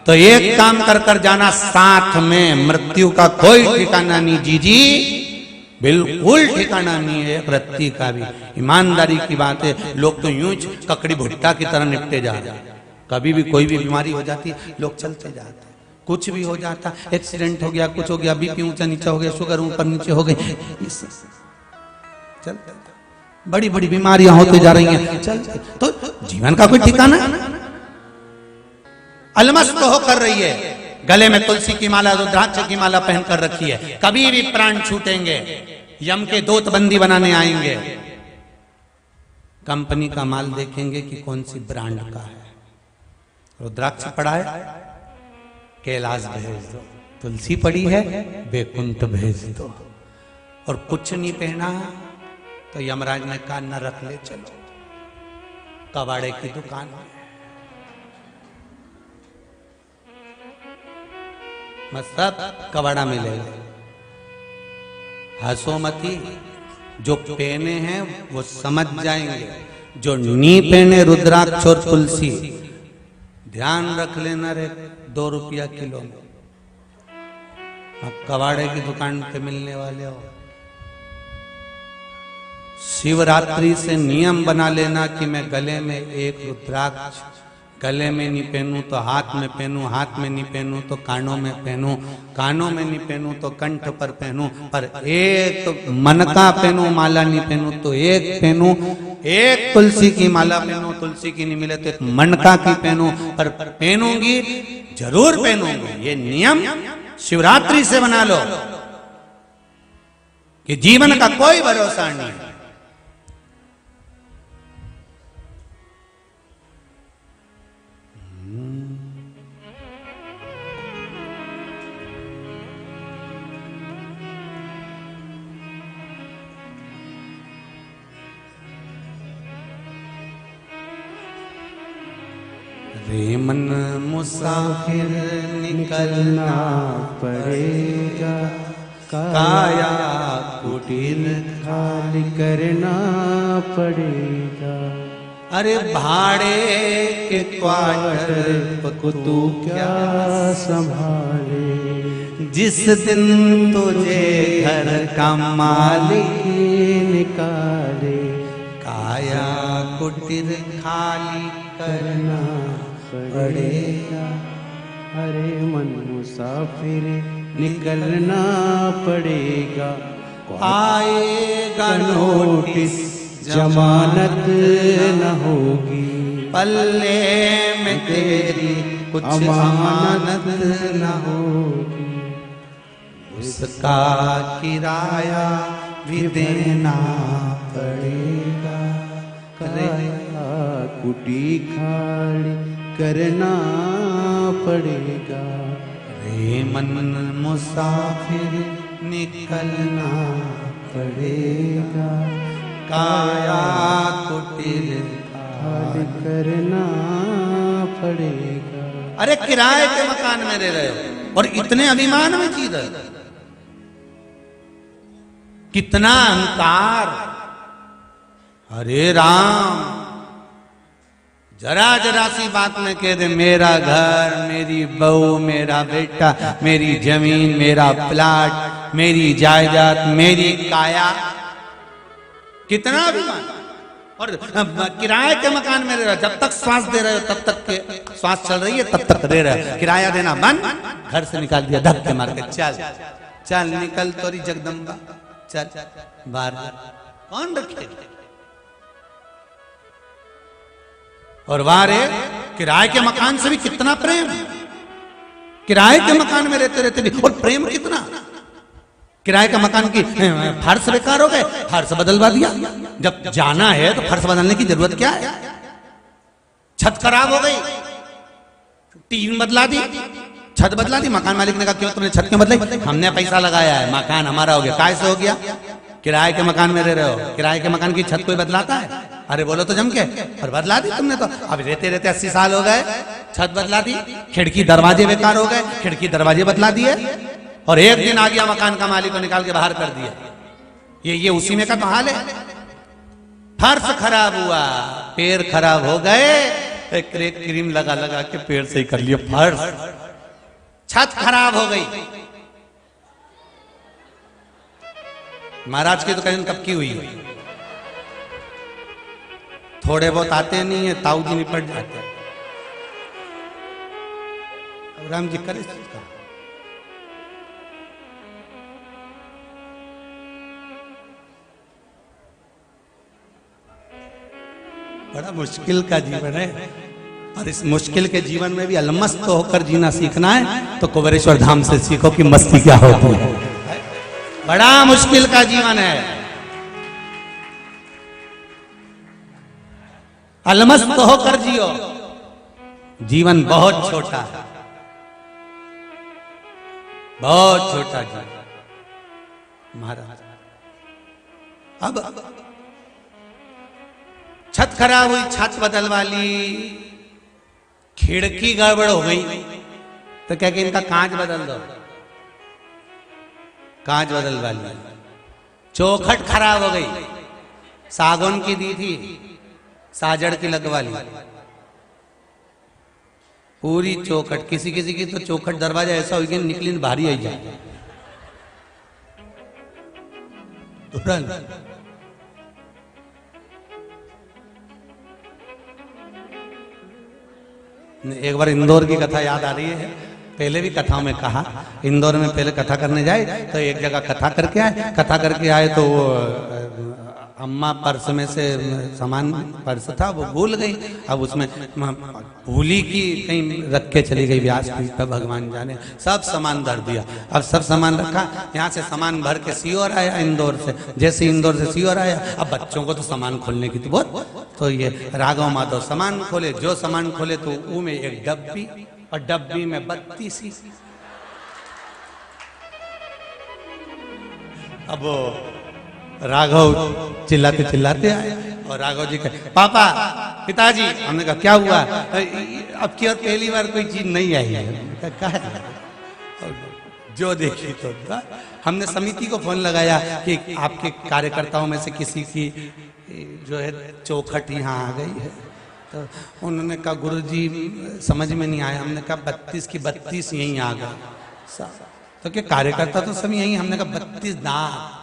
Speaker 1: तो एक काम कर कर जाना, साथ में मृत्यु का कोई ठिकाना नहीं। जी बिल्कुल ठिकाना नहीं है एक रत्ती का भी। ईमानदारी की बात है। लोग तो यूं ककड़ी भुट्टा की तरह निपटे जा रहे हैं। कभी भी कोई भी बीमारी हो जाती है, लोग चलते जाते हैं। कुछ भी हो जाता, एक्सीडेंट हो गया, कुछ हो गया, बीपी ऊंचा नीचा हो गया, शुगर ऊपर नीचे हो गई, चल बड़ी बड़ी बीमारियां होती जा रही हैं। चल तो जीवन का कोई ठिकाना, अलमस्त तो हो कर रही है, गले में तुलसी की माला, रुद्राक्ष की माला पहन कर रखी है। कभी भी प्राण छूटेंगे, यम के दूत बंदी बनाने आएंगे। कंपनी का माल देखेंगे कि कौन सी ब्रांड का है। रुद्राक्ष पड़ा है, कैलाश भेज दो। तुलसी पड़ी है, बैकुंठ भेज दो। और कुछ नहीं पहना तो यमराज ने कहा न रख ले, चलो कबाड़े की दुकान में। सब कबाड़ा मिलेगा। हसोमती जो पहने हैं वो समझ जाएंगे, जो नी पहने रुद्राक्ष और तुलसी, ध्यान रख लेना रे, 2 रुपया किलो में। अब कबाड़े की दुकान पे मिलने वाले हो। शिवरात्रि से नियम बना लेना कि मैं गले में एक रुद्राक्ष, गले में नहीं पहनूं तो हाथ में पहनूं, हाथ में नहीं पहनूं तो कानों में पहनूं, कानों में नहीं पहनूं तो कंठ पर पहनूं, पर एक मनका पहनूं, माला नहीं पहनूं तो एक पहनूं, एक तुलसी की माला पहनूं, तुलसी की नहीं मिले तो एक मनका की पहनूं, पर पहनूंगी जरूर पहनूंगी। ये नियम शिवरात्रि से बना लो कि जीवन का कोई भरोसा नहीं है। रे मन मुसाफिर निकलना पड़ेगा, काया कुटीर
Speaker 2: खाली करना पड़ेगा।
Speaker 1: अरे भाड़े के क्वार्टर को तू क्या
Speaker 2: संभाले,
Speaker 1: जिस दिन तुझे घर का मालिक
Speaker 2: निकाले,
Speaker 1: काया कुटीर खाली
Speaker 2: करना पड़ेगा। अरे मन मुसाफिर निकलना पड़ेगा,
Speaker 1: आएगा नोटिस
Speaker 2: जमानत न होगी,
Speaker 1: पल्ले में तेरी कुछ अमानत न होगी, उसका किराया भी देना पड़ेगा।
Speaker 2: कुटी खाली करना पड़ेगा।
Speaker 1: रे मन मुसाफिर निकलना
Speaker 2: पड़ेगा,
Speaker 1: काया कुटीर
Speaker 2: खाली करना पड़ेगा।
Speaker 1: अरे किराए के मकान में रह रहे हो और इतने अभिमान में जी रहे हो, कितना अहंकार। अरे राम, जरा जरा सी बात में कह दे मेरा घर, मेरी बहू, मेरा बेटा, मेरी जमीन, मेरा प्लाट, मेरी जायदाद, मेरी काया, कितना अभिमान। और किराए के मकान में रह रहे हो, जब तक श्वास दे रहे हो तब तक के श्वास चल रही है तब तक दे रहे हो। किराया देना बंद, घर से निकाल दिया धक्के मार के, चल चल निकल तोरी जगदम्बा, चल बाहर। कौन रखे? और वारे किराए के मकान से भी कितना प्रेम, किराए के मकान में रहते रहते भी, और प्रेम कितना। किराए का मकान की फर्श बेकार हो गए, फर्श बदलवा दिया। जब जाना है तो फर्श बदलने की जरूरत क्या है? छत खराब हो गई, टीन बदला दी, छत बदला दी। मकान मालिक ने कहा क्यों तुमने छत क्यों बदलाई? हमने पैसा लगाया है, मकान हमारा हो गया। कैसे हो गया? किराए के मकान में रह रहे हो, किराए के मकान की छत कोई बदलाता है? अरे बोलो तो जम के। और बदला दी तुमने तो, अब रहते रहते 80 साल हो गए, छत बदला दी, खिड़की दरवाजे बेकार हो गए, खिड़की दरवाजे बदला दिए, और एक दिन आ गया मकान का मालिक को निकाल के बाहर कर दिया। ये उसी में का तो हाल है। फर्श खराब हुआ, पैर खराब हो गए, एक क्रीम लगा लगा के पैर से ही कर लिया फर्श। छत खराब हो गई, महाराज की तो कहीं कब की हुई है, थोड़े बहुत आते नहीं है, ताऊ जी निपट जाते हैं। अब राम जी करे का बड़ा मुश्किल का जीवन है, और इस मुश्किल के जीवन में भी अलमस्त होकर जीना सीखना है तो कुबेरेश्वर धाम से सीखो कि मस्ती क्या होती है। बड़ा मुश्किल का जीवन है, अलमस्त होकर जियो। जीवन बहुत छोटा है, बहुत छोटा जीवन महाराज। अब छत खराब हुई, छत बदलवा ली, खिड़की गड़बड़ हो गई तो क्या कि इनका कांच बदल दो, कांच बदलवा ली। चौखट खराब हो गई, सागौन की दी थी, साजड़ की लगवा ली, पूरी चौखट। किसी किसी की तो चौखट दरवाजा ऐसा हो गया निकली भारी आई जाए तुरंत। एक बार इंदौर की कथा याद आ रही है, पहले भी कथाओं में कहा, इंदौर में पहले कथा करने जाए तो एक जगह कथा करके आए, कथा करके आए तो वो अम्मा पर्स में से सामान, पर्स था वो भूल गई, अब उसमें भूली की कहीं रख के चली गई व्यासपीठ पर, भगवान जाने। सब सामान धर दिया, अब सब सामान रखा, यहाँ से सामान भर के सीओर आया इंदौर से, जैसे इंदौर से सीओर आया, अब बच्चों को तो सामान खोलने की तो बहुत, तो ये राघव माधव सामान खोले, जो सामान खोले तो वो में एक डब्बी, और डब्बी में 32। अब राघव चिल्लाते चिल्लाते आए और राघव जी कहे पापा, पिताजी। हमने कहा क्या हुआ? अब की और पहली बार कोई चीज नहीं आई है। क्या है? जो देखी तो हमने समिति को फोन लगाया कि आपके कार्यकर्ताओं में से किसी की जो है चौखट यहाँ आ गई है, तो उन्होंने कहा गुरुजी समझ में नहीं आया। हमने कहा 32 की 32 यहीं आ गए, तो क्या कार्यकर्ता तो सब यहीं? हमने कहा 32 दांत।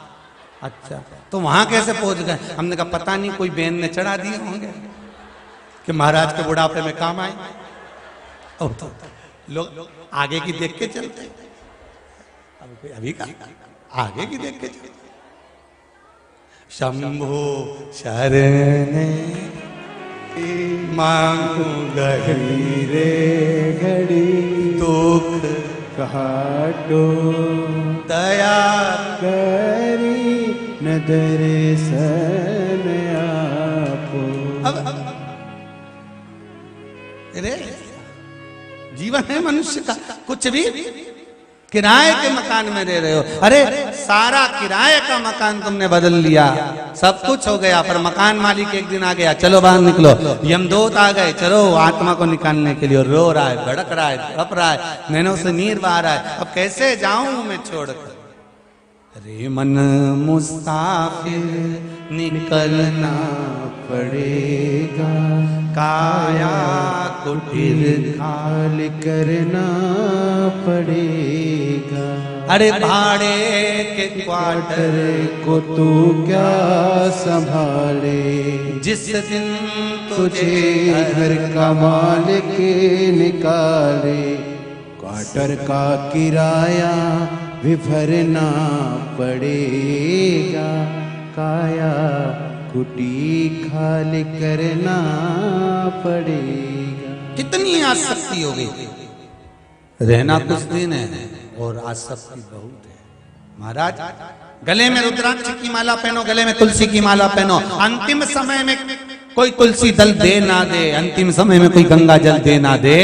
Speaker 1: अच्छा, तो वहां कैसे पहुंच गए? हमने कहा पता नहीं, कोई बहन ने चढ़ा दिए होंगे कि महाराज के बुढ़ापे में काम आए। तो लोग आगे की देख के चलते, अभी का आगे की देख के चलते। शंभो शरण मांगू घड़ी रे घड़ी, दुख
Speaker 2: काटो
Speaker 1: दया
Speaker 2: करी न दर्शन आपो।
Speaker 1: अब अरे जीवन है मनुष्य का, कुछ भी किराए के मकान में रह रहे हो। अरे सारा किराए का मकान तुमने बदल लिया, सब कुछ हो गया, पर मकान मालिक एक दिन आ गया, चलो बाहर निकलो। यमदूत आ गए, चलो आत्मा को निकालने के लिए। रो रहा है, भड़क रहा है, तड़प रहा है, नैनों से नीर बहा रहा है, अब कैसे जाऊं मैं छोड़कर। अरे मन मुसाफिर निकलना
Speaker 2: पड़ेगा,
Speaker 1: काया कुटिर
Speaker 2: खाली करना पड़ेगा।
Speaker 1: अरे भाड़े के क्वार्टर
Speaker 2: को तू क्या संभाले,
Speaker 1: जिस दिन
Speaker 2: तुझे घर का मालिक निकाले। क्वार्टर का किराया भी भरना पड़ेगा, काया कुटी खाली करना पड़ेगा।
Speaker 1: कितनी आसक्ति हो गई, रहना कुछ दिन है और आसक्ति बहुत है। महाराज गले में रुद्राक्ष की माला पहनो, गले में तुलसी की माला पहनो, अंतिम समय में कोई तुलसी दल दे ना दे, अंतिम समय में कोई गंगा जल दे ना दे,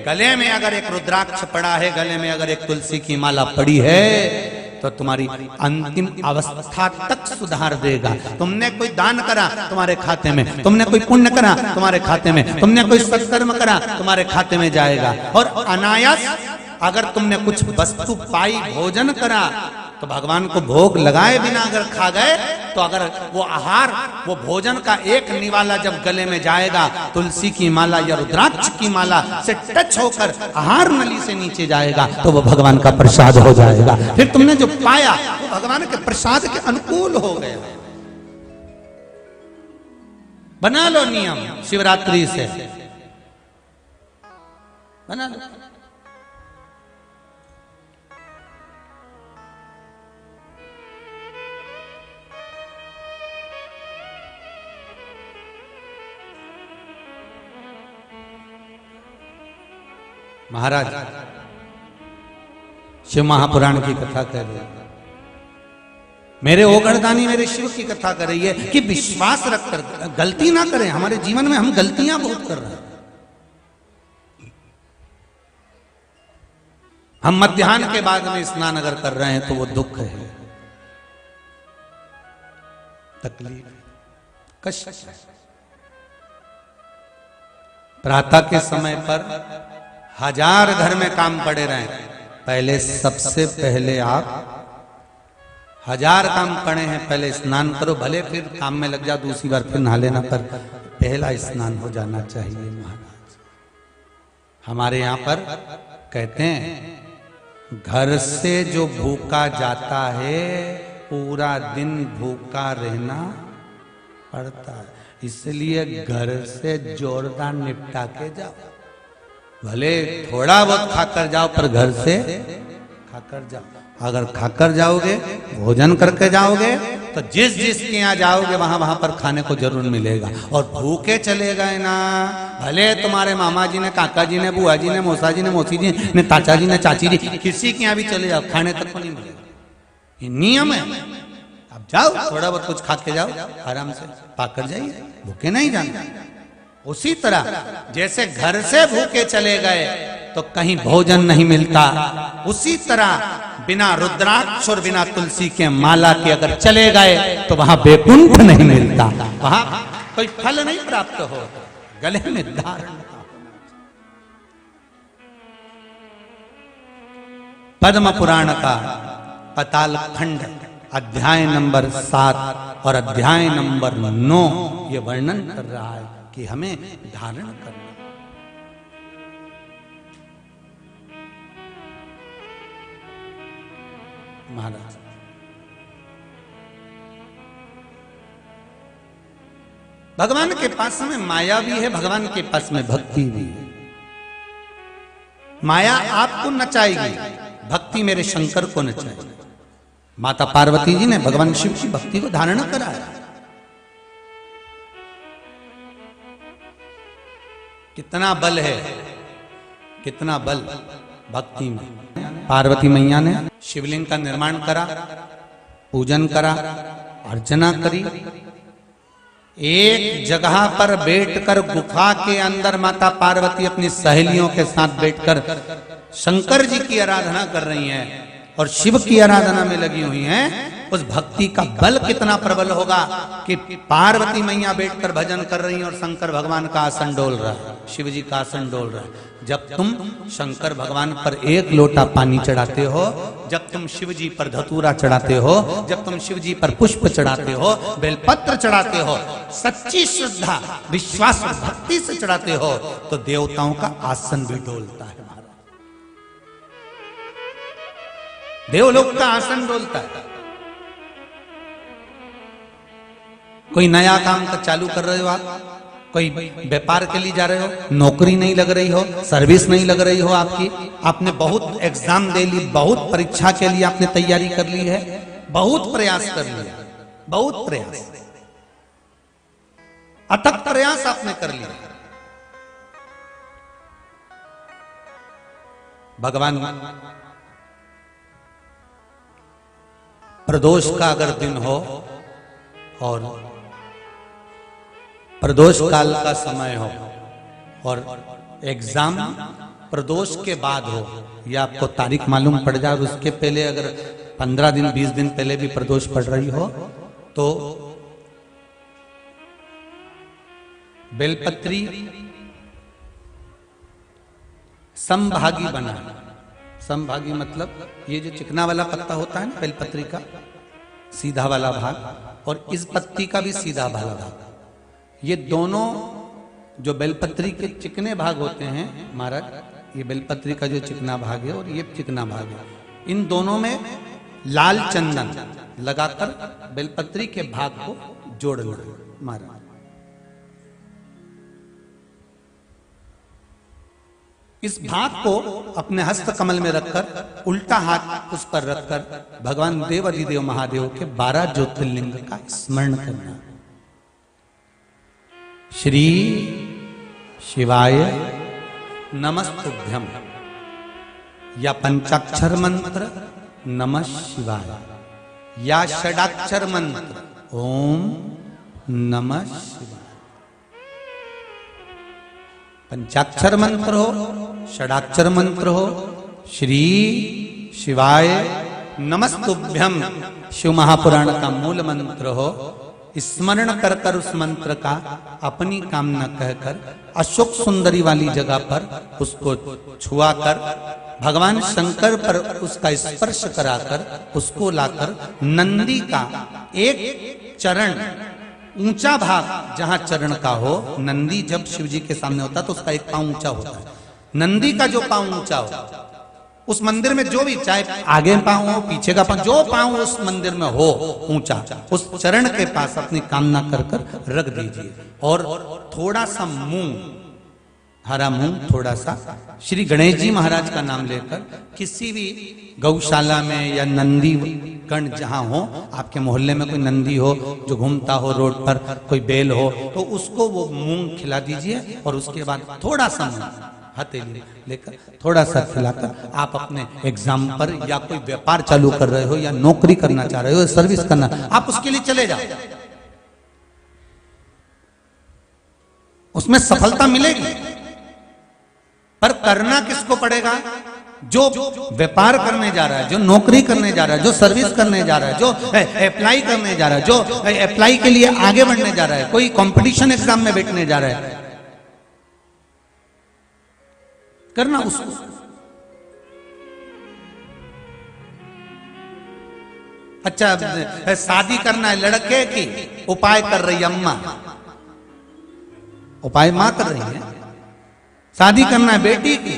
Speaker 1: गले में अगर एक रुद्राक्ष पड़ा है, गले में अगर एक तुलसी की माला पड़ी है, तो तुम्हारी अंतिम अवस्था तक सुधार देगा। तुमने कोई दान करा तुम्हारे खाते में, तुमने कोई पुण्य करा तुम्हारे खाते में, तुमने कोई सत्कर्म करा तुम्हारे खाते में जाएगा। और अनायास अगर तुमने कुछ वस्तु पाई, भोजन करा, तो भगवान को भोग लगाए बिना अगर खा गए, तो अगर वो आहार, वो भोजन का एक निवाला जब गले में जाएगा, तुलसी की माला या रुद्राक्ष की माला से टच होकर आहार नली से नीचे जाएगा, तो वो भगवान का प्रसाद हो जाएगा। फिर तुमने जो पाया वो भगवान के प्रसाद के अनुकूल हो गया। बना लो नियम, शिवरात्रि से बना लो। महाराज शिव महापुराण की कथा कर रहे हैं, मेरे ओगरदानी मेरे शिव की कथा कर रही है कि विश्वास रखकर गलती ना करें। हमारे जीवन में हम गलतियां बहुत कर रहे हैं। हम मध्याह्न के बाद में स्नान अगर कर रहे हैं तो वो दुख है, तकलीफ, कष्ट है। प्रातः के समय पर 1000 घर में काम पड़े रहे, पहले सबसे पहले आप 1000 काम पड़े हैं, पहले स्नान करो, भले फिर काम में लग जाओ, दूसरी बार फिर नहा लेना, पर पहला स्नान हो जाना चाहिए। महाराज हमारे यहाँ पर कहते हैं घर से जो भूखा जाता है पूरा दिन भूखा रहना पड़ता है, इसलिए घर से जोरदार निपटा के जाओ। भले थोड़ा बहुत खाकर जाओ पर घर से खाकर जाओ। अगर खाकर जाओगे, भोजन करके जाओगे, तो जिस जिसके यहाँ जाओगे वहां वहां पर खाने को जरूर मिलेगा। और भूखे चले गए ना, भले तुम्हारे मामा जी ने, काका जी ने, बुआ जी ने, मौसा जी ने, मौसी जी ने, चाचा जी ने, चाची जी, किसी के यहाँ भी चले जाओ, खाने तक को नहीं मिलेगा। ये नियम है। अब जाओ, थोड़ा बहुत कुछ खा के जाओ, आराम से पाकर जाइए, भूखे नहीं जाना। उसी तरह जैसे घर से भूखे चले गए तो कहीं भोजन नहीं मिलता, उसी तरह बिना रुद्राक्ष और बिना तुलसी के माला के अगर चले गए तो वहां वैकुंठ नहीं मिलता, वहां कोई फल नहीं प्राप्त हो। गले में धारण। पद्म पुराण का पाताल खंड अध्याय नंबर 7 और अध्याय नंबर 9 ये वर्णन कर रहा है कि हमें धारण करना। महाराज भगवान के पास में माया भी है, भगवान के पास में भक्ति भी है। माया आपको नचाएगी, भक्ति मेरे शंकर को नचाएगी। माता पार्वती जी ने भगवान शिव की भक्ति को धारण कराया। कितना बल है, कितना बल भक्ति में। पार्वती मैया ने शिवलिंग का निर्माण करा, पूजन करा, अर्चना करी। एक जगह पर बैठकर गुफा के अंदर माता पार्वती अपनी सहेलियों के साथ बैठकर शंकर जी की आराधना कर रही हैं और शिव की आराधना में लगी हुई हैं। उस भक्ति का बल कितना प्रबल होगा कि पार्वती मैया बैठकर भजन कर रही हैं और शंकर भगवान का आसन डोल रहा है, शिव जी का आसन डोल रहा है। जब तुम शंकर भगवान पर 1 लोटा पानी चढ़ाते हो, जब तुम शिव जी पर धतूरा चढ़ाते हो, जब तुम शिव जी पर पुष्प चढ़ाते हो, बेलपत्र चढ़ाते हो, सच्ची श्रद्धा, विश्वास और भक्ति से चढ़ाते हो, तो देवताओं का आसन भी डोलता है। देवलोक का आसन डोलता है। कोई नया काम का चालू कर रहे हो आप, कोई व्यापार के लिए जा रहे हो, नौकरी नहीं लग रही हो, सर्विस नहीं लग रही हो आपकी, आपने बहुत एग्जाम दे ली, बहुत परीक्षा के लिए आपने तैयारी कर ली है, बहुत प्रयास कर लिया, बहुत प्रयास, अथक प्रयास आपने कर लिया। भगवान प्रदोष का अगर दिन हो और प्रदोष काल का समय हो और एग्जाम प्रदोष के बाद हो, या आपको तारीख मालूम पड़ जाए और उसके पहले अगर 15 दिन 20 दिन पहले भी प्रदोष पड़ रही हो तो बेलपत्री समभागी बना। समभागी मतलब ये जो चिकना वाला पत्ता होता है ना बेलपत्री का, सीधा वाला भाग, और इस पत्ती का भी सीधा वाला भाग, ये दोनों जो बेलपत्री के चिकने भाग होते हैं महाराज, ये बेलपत्री का जो चिकना भाग है और ये चिकना भाग है, इन दोनों में लाल चंदन लगाकर बेलपत्री के भाग को जोड़ना महाराज। इस भाग को अपने हस्त कमल में रखकर उल्टा हाथ उस पर रखकर भगवान देवाधिदेव महादेव के 12 ज्योतिर्लिंग का स्मरण करना। श्री शिवाय नमस्तुभ्यम, या पंचाक्षर मंत्र नमः शिवाय, या षडाक्षर मंत्र ओम नमः शिवाय। पंचाक्षर मंत्र हो, षडाक्षर मंत्र हो, श्री शिवाय नमस्तुभ्यम शिव महापुराण का मूल मंत्र हो, स्मरण कर कर उस मंत्र का अपनी कामना कहकर अशोक सुंदरी वाली जगह पर उसको छुआ कर भगवान शंकर पर उसका स्पर्श कराकर उसको लाकर नंदी का एक चरण ऊंचा भाग जहां चरण का हो, नंदी जब शिव जी के सामने होता तो उसका एक पांव ऊंचा होता है, नंदी का जो पांव ऊंचा हो उस मंदिर में जो भी, चाहे आगे पांव हो पीछे का पांव, जो पांव उस मंदिर में हो ऊंचा, उस चरण के पास अपनी कामना कर कर रख दीजिए और थोड़ा सा मूंग, हरा मूंग थोड़ा सा, श्री गणेश जी महाराज का नाम लेकर किसी भी गौशाला में या नंदी गण जहां हो, आपके मोहल्ले में कोई नंदी हो जो घूमता हो रोड पर, कोई बैल हो, तो उसको वो मूंग खिला दीजिए और उसके बाद थोड़ा सा मूंग हथेली लेकर थोड़ा सा खिलाकर आप अपने एग्जाम पर या कोई व्यापार चालू कर रहे हो या नौकरी करना चाह रहे हो, सर्विस करना, आप उसके लिए चले जाओ, उसमें सफलता मिलेगी। पर करना किसको पड़ेगा? जो व्यापार करने जा रहा है, जो नौकरी करने जा रहा है, जो सर्विस करने जा रहा है, जो अप्लाई करने जा रहा है, जो अप्लाई के लिए आगे बढ़ने जा रहा है, कोई कंपटीशन एग्जाम में बैठने जा रहा है, करना उसको। अच्छा, शादी करना है लड़के की, उपाय कर रही अम्मा, उपाय मां कर रही है। शादी करना है बेटी की,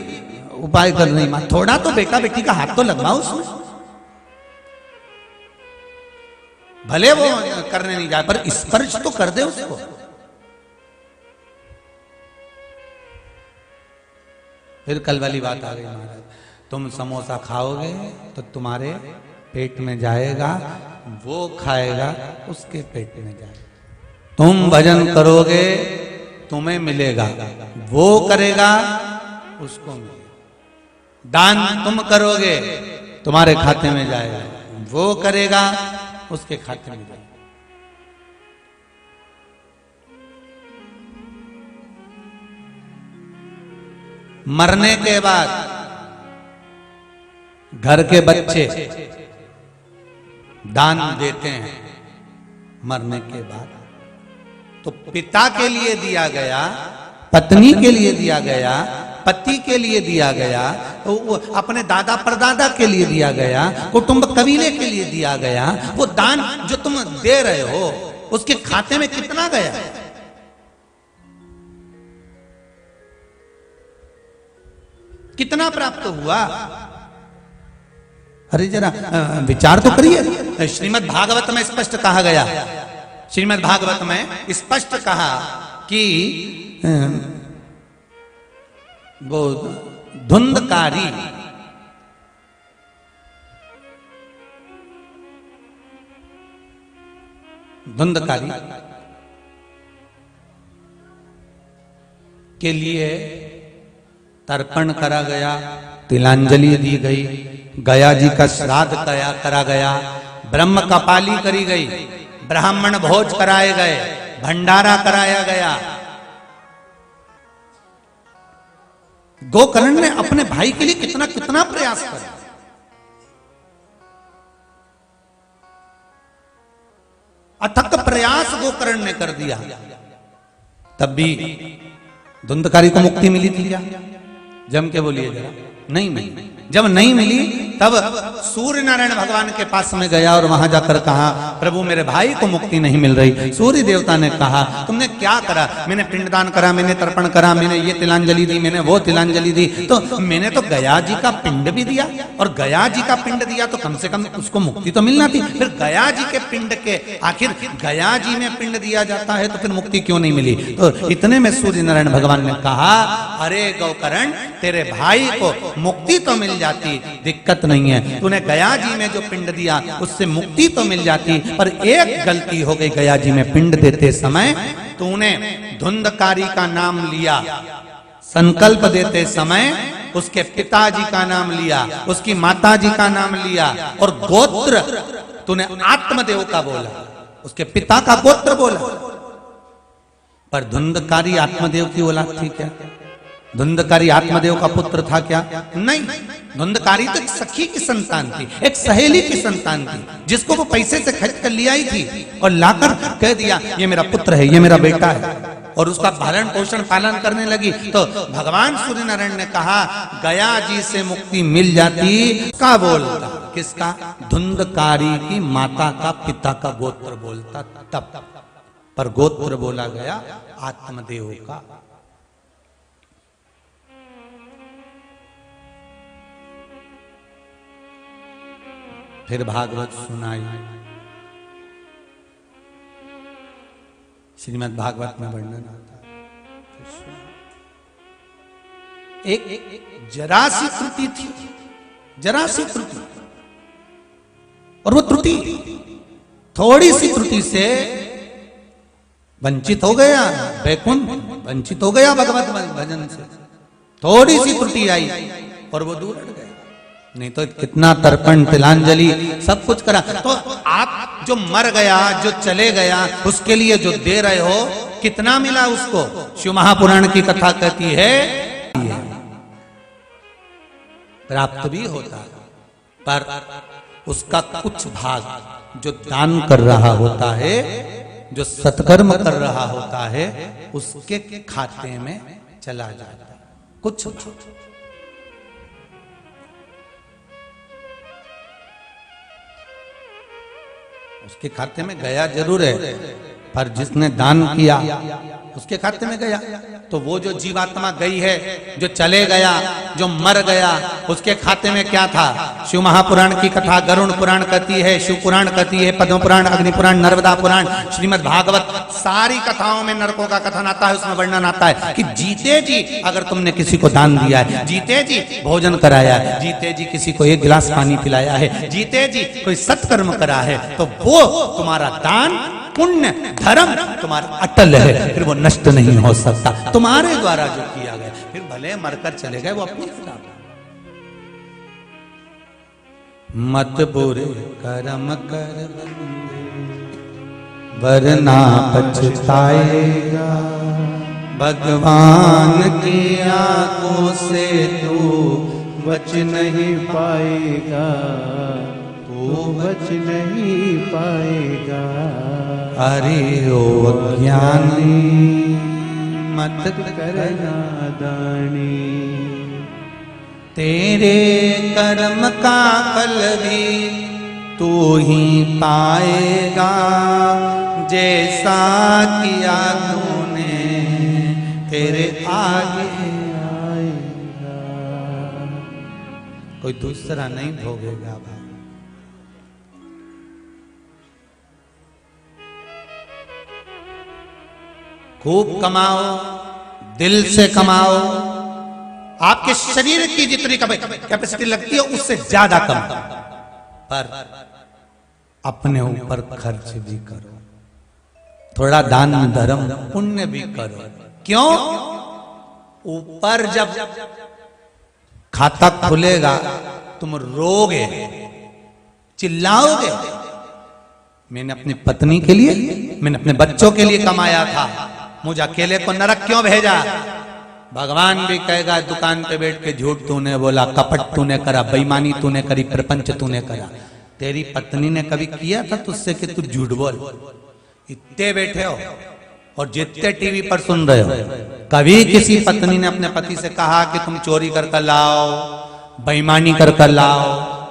Speaker 1: उपाय कर रही मां। थोड़ा तो बेटा बेटी का हाथ तो लगवाओ उसमें, भले वो करने नहीं जाए पर स्पर्श तो कर दे उसको। फिर कल वाली बात आ गई महाराज, तुम समोसा खाओगे तो तुम्हारे पेट में जाएगा, वो खाएगा उसके पेट में जाएगा। तुम भजन करोगे तुम्हें मिलेगा, वो करेगा उसको मिलेगा। दान तुम करोगे तुम्हारे खाते में जाएगा, वो करेगा उसके खाते में जाएगा। मरने के बाद घर के बच्चे दान देते हैं, मरने के बाद तो पिता के लिए दिया गया, पत्नी के लिए दिया गया, पति के लिए दिया गया, तो अपने दादा परदादा के लिए दिया गया, कुटुंब कबीले के लिए दिया गया। वो दान जो तुम दे रहे हो उसके खाते में कितना गया? कितना प्राप्त हुआ? अरे जरा विचार तो करिए। श्रीमद् भागवत में स्पष्ट कहा गया, श्रीमद् भागवत में स्पष्ट कहा कि वो धुंधकारी के लिए तर्पण करा गया, तिलांजलि दी गई, गया जी का श्राद्ध करा गया, ब्रह्म कपाली करी गई, ब्राह्मण भोज कराए गए, भंडारा कराया गया। गोकर्ण ने अपने भाई के लिए कितना कितना प्रयास करा, अथक प्रयास गोकर्ण ने कर दिया, तब भी धुंधकारी को मुक्ति मिली थी क्या? जम के बोलिए जरा। नहीं मिली। जब नहीं मिली तब सूर्य नारायण भगवान के पास में गया और वहां जाकर कहा, प्रभु मेरे भाई को मुक्ति नहीं मिल रही। सूर्य देवता ने कहा, तुमने क्या करा? मैंने पिंडदान करा, मैंने तर्पण करा, मैंने ये तिलांजलि दी, मैंने वो तिलांजलि दी, तो मैंने तो गया जी का पिंड भी दिया, और गया जी का पिंड दिया तो कम से कम उसको मुक्ति तो मिलना थी। फिर गया जी के पिंड के, आखिर गया जी में पिंड दिया जाता है तो फिर मुक्ति क्यों नहीं मिली? तो इतने में सूर्य नारायण भगवान ने कहा, अरे गोकर्ण, तेरे भाई को मुक्ति तो मिल जाती, दिक्कत नहीं है, तूने गया जी में जो पिंड दिया उससे मुक्ति तो मिल जाती, पर एक गलती हो गई। गया जी में पिंड देते समय तूने धुंधकारी का नाम लिया, संकल्प देते समय उसके पिताजी का नाम लिया, उसकी माताजी का नाम लिया, और गोत्र तूने आत्मदेव का बोला, उसके पिता का गोत्र बोला। पर धुंधकारी आत्मदेव की औलाद थी क्या? धुंधकारी आत्मदेव का पुत्र था क्या? नहीं। धुंधकारी तो एक सखी की संतान थी, एक सहेली की संतान थी, जिसको वो पैसे से खरीद कर ले आई थी और लाकर कह दिया ये मेरा पुत्र है, ये मेरा बेटा है, और उसका भरण पोषण पालन करने लगी। तो भगवान सूर्य नारायण ने कहा, गया जी से मुक्ति मिल जाती, का बोलता? किसका? धुंधकारी की माता का, पिता का गोत्र बोलता तब, पर गोत्र बोला गया आत्मदेव का। फिर भागवत सुनाई। श्रीमद् भागवत में वर्णन आता है, एक जरा सी त्रुटि थी, जरा सी त्रुटि, और वो त्रुटि, थोड़ी सी त्रुटि से वंचित हो गया वैकुंठ, वंचित हो गया भगवत भजन से। थोड़ी सी त्रुटि आई और वो दूर हट गया। नहीं तो कितना तर्पण, तिलांजलि, सब कुछ करा। तो आप जो मर गया, जो चले गया, उसके लिए जो दे रहे हो, कितना मिला उसको? शिव महापुराण की कथा कहती है प्राप्त भी होता है, पर उसका कुछ भाग जो दान कर रहा होता है, जो सत्कर्म कर रहा होता है, उसके खाते में चला जाता है कुछ भाग। उसके खाते में गया जरूर है, पर जिसने दान किया उसके खाते में गया। तो वो जो जीवात्मा गई है, जो चले गया, जो मर गया, उसके खाते में क्या था? शिव महापुराण की कथा गरुड़ पुराण कहती है, शिव पुराण कहती है, पद्म पुराण, अग्नि पुराण, नर्मदा पुराण, श्रीमद् भागवत, सारी कथाओं में नरकों का कथन आता है। उसमें वर्णन आता है कि जीते जी अगर तुमने किसी को दान दिया है, जीते जी भोजन कराया है, जीते जी किसी को एक गिलास पानी पिलाया है, जीते जी कोई सत्कर्म करा है, तो वो तुम्हारा दान, पुण्य, धर्म तुम्हारा अटल है, फिर वो नष्ट नहीं हो सकता। तुम्हारे द्वारा जो किया गया, फिर भले मरकर चले गए, वो अपनी मत बुरे कर्म कर वरना पछताएगा, भगवान की आंखों से तू
Speaker 2: बच नहीं पाएगा, तू बच नहीं पाएगा।
Speaker 1: अरे ओ ज्ञानी मत
Speaker 2: करना दानी,
Speaker 1: तेरे कर्म का फल भी तू ही पाएगा, जैसा किया तूने तेरे आगे आएगा। कोई दूसरा नहीं भोगेगा भाई। खूब कमाओ, दिल से कमाओ, आपके शरीर की जितनी कैपेसिटी लगती है उससे ज्यादा कम, पर अपने ऊपर खर्च भी करो, थोड़ा दान धर्म पुण्य भी करो। क्यों? ऊपर जब खाता खुलेगा तुम रोगे, चिल्लाओगे, मैंने अपनी पत्नी के लिए, मैंने अपने बच्चों के लिए कमाया था, मुझे अकेले को नरक क्यों भेजा? भगवान भी कहेगा दुकान पे बैठ के झूठ तूने बोला, कपट तूने करा, बेईमानी तूने करी, प्रपंच तूने करा। तेरी पत्नी ने कभी किया था तुझसे कि तू झूठ बोल? इतने बैठे हो और जितने टीवी पर सुन रहे हो, कभी किसी पत्नी ने अपने पति से कहा कि तुम चोरी कर कर लाओ, बेईमानी कर कर लाओ,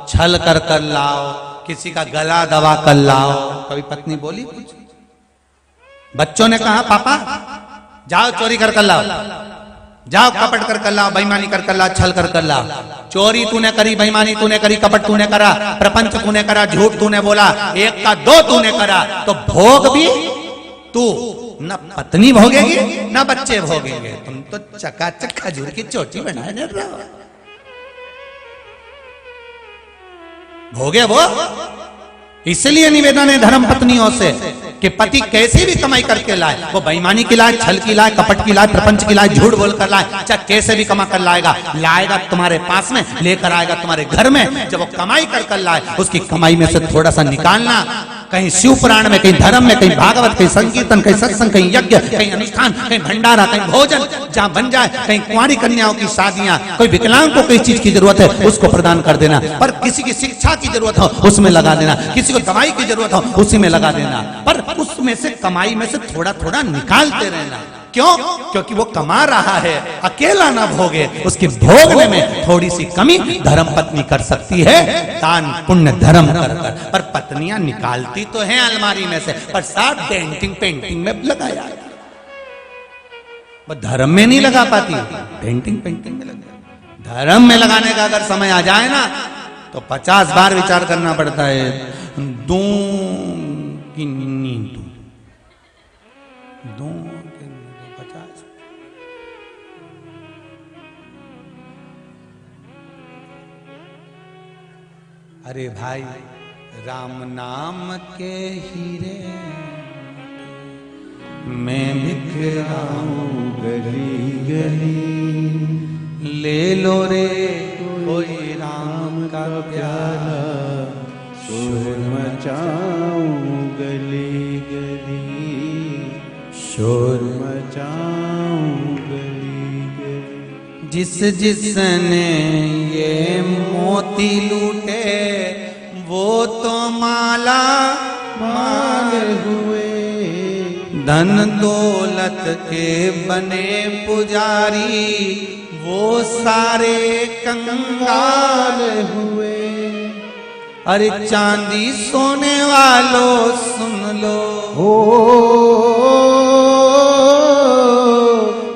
Speaker 1: छल कर कर लाओ, किसी का गला दबा कर लाओ? कभी पत्नी बोली कुछ? बच्चों ने कहा पापा जाओ चोरी कर कर लाओ, जाओ कपट कर कर लाओ, बेईमानी कर कर लाओ, छल कर कर लाओ। चोरी तूने करी, बेईमानी तूने करी, कपट तूने करा, प्रपंच तूने करा, झूठ तूने बोला, एक का दो तूने करा, तो भोग भी तू। न पत्नी भोगेगी न बच्चे भोगेंगे। तुम तो चकाचक खजूर की चोटी बनाए दे रहे हो। भोगे वो। इसलिए निवेदन है धर्म पत्नियों से कि पति कैसे भी कमाई करके लाए, वो बेईमानी की लाए, छल की लाए, कपट की लाए, प्रपंच की लाए, झूठ बोल कर लाए, चाहे कैसे भी कमा कर लाएगा, लाएगा तुम्हारे पास में, लेकर आएगा तुम्हारे घर में। जब वो कमाई कर कर लाए, उसकी कमाई में से थोड़ा सा निकालना, कहीं शिव पुराण में, कहीं धर्म में, कहीं भागवत, कहीं संकीर्तन, कहीं सत्संग, कहीं यज्ञ, कहीं अनुष्ठान, कहीं भंडारा, कहीं भोजन जहां बन जाए, कहीं कुंवारी कन्याओं की शादियां, कोई विकलांग को कोई चीज की जरूरत है उसको प्रदान कर देना, पर किसी की शिक्षा की जरूरत हो उसमें लगा देना, किसी को दवाई की जरूरत हो उसी में लगा देना, पर उसमें से कमाई में से थोड़ा थोड़ा निकालते रहना। क्यों? क्योंकि वो कमा रहा है, अकेला ना भोगे, उसके भोगने में थोड़ी सी कमी धर्म पत्नी कर सकती है, दान पुण्य धर्म कर कर। पर पत्नियां निकालती तो हैं अलमारी में से, पर साथ डेंटिंग पेंटिंग में लगाया, वो धर्म में नहीं लगा पाती, पेंटिंग पेंटिंग में लगा। धर्म में लगाने का अगर समय आ जाए ना तो 50 बार विचार करना पड़ता है। दो की नींद दो 50। अरे भाई राम नाम के हीरे मैं बिखराऊं
Speaker 2: गली गली,
Speaker 1: ले लो रे कोई राम का प्याला,
Speaker 2: शोर मचाऊं गली गली,
Speaker 1: शोर
Speaker 2: मचाऊं गली गली।
Speaker 1: जिस जिसने ये मोती लूटे वो तो माला माल
Speaker 2: हुए,
Speaker 1: धन दौलत के बने पुजारी वो सारे कंगाल
Speaker 2: हुए।
Speaker 1: अरे चांदी सोने वालों सुन लो,
Speaker 2: हो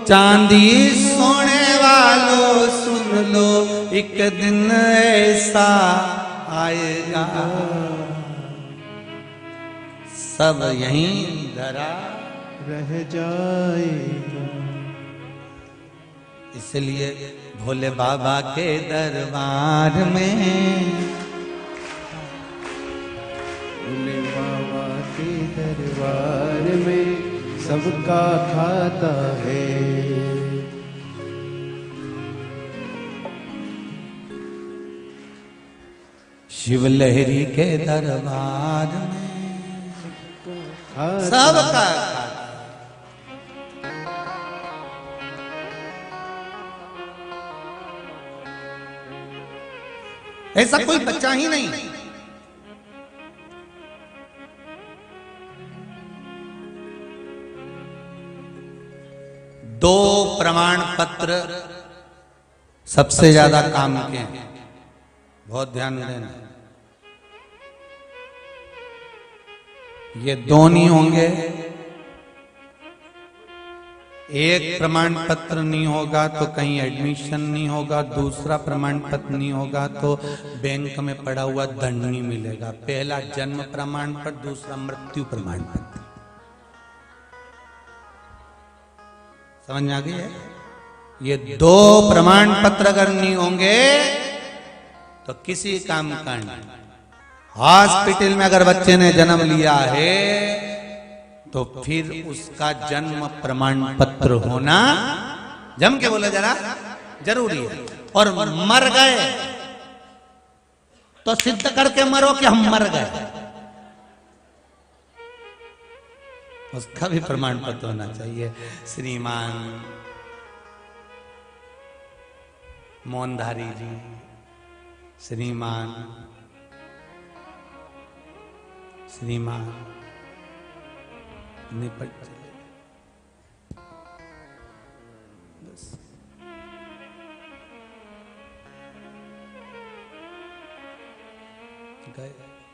Speaker 1: चांदी सोने वालों सुन लो, एक दिन ऐसा आएगा सब यहीं धरा
Speaker 2: रह जाएगा।
Speaker 1: इसलिए भोले बाबा के दरबार में,
Speaker 2: भोले बाबा के दरबार में सबका खाता है।
Speaker 1: शिव लहरी के दरबार में सबका खाता। ऐसा कोई बच्चा ही नहीं दो प्रमाण पत्र सबसे ज्यादा काम के हैं, बहुत ध्यान देना। ये दो नहीं होंगे, एक प्रमाण पत्र नहीं होगा तो कहीं एडमिशन नहीं होगा, दूसरा प्रमाण पत्र नहीं होगा तो बैंक में पड़ा हुआ दंड नहीं मिलेगा। पहला जन्म प्रमाण पत्र, दूसरा मृत्यु प्रमाण पत्र। समझ में आ गई है? ये दो प्रमाण पत्र अगर नहीं होंगे तो किसी काम का नहीं। हॉस्पिटल में अगर बच्चे ने जन्म लिया है तो फिर उसका जन्म प्रमाण पत्र होना, जम के बोले जरा, जरूरी है। और मर गए तो सिद्ध करके मरो कि हम मर गए, उसका भी प्रमाण पत्र होना चाहिए। श्रीमान मोहनधारी जी, श्रीमान निपट चले बस। गए।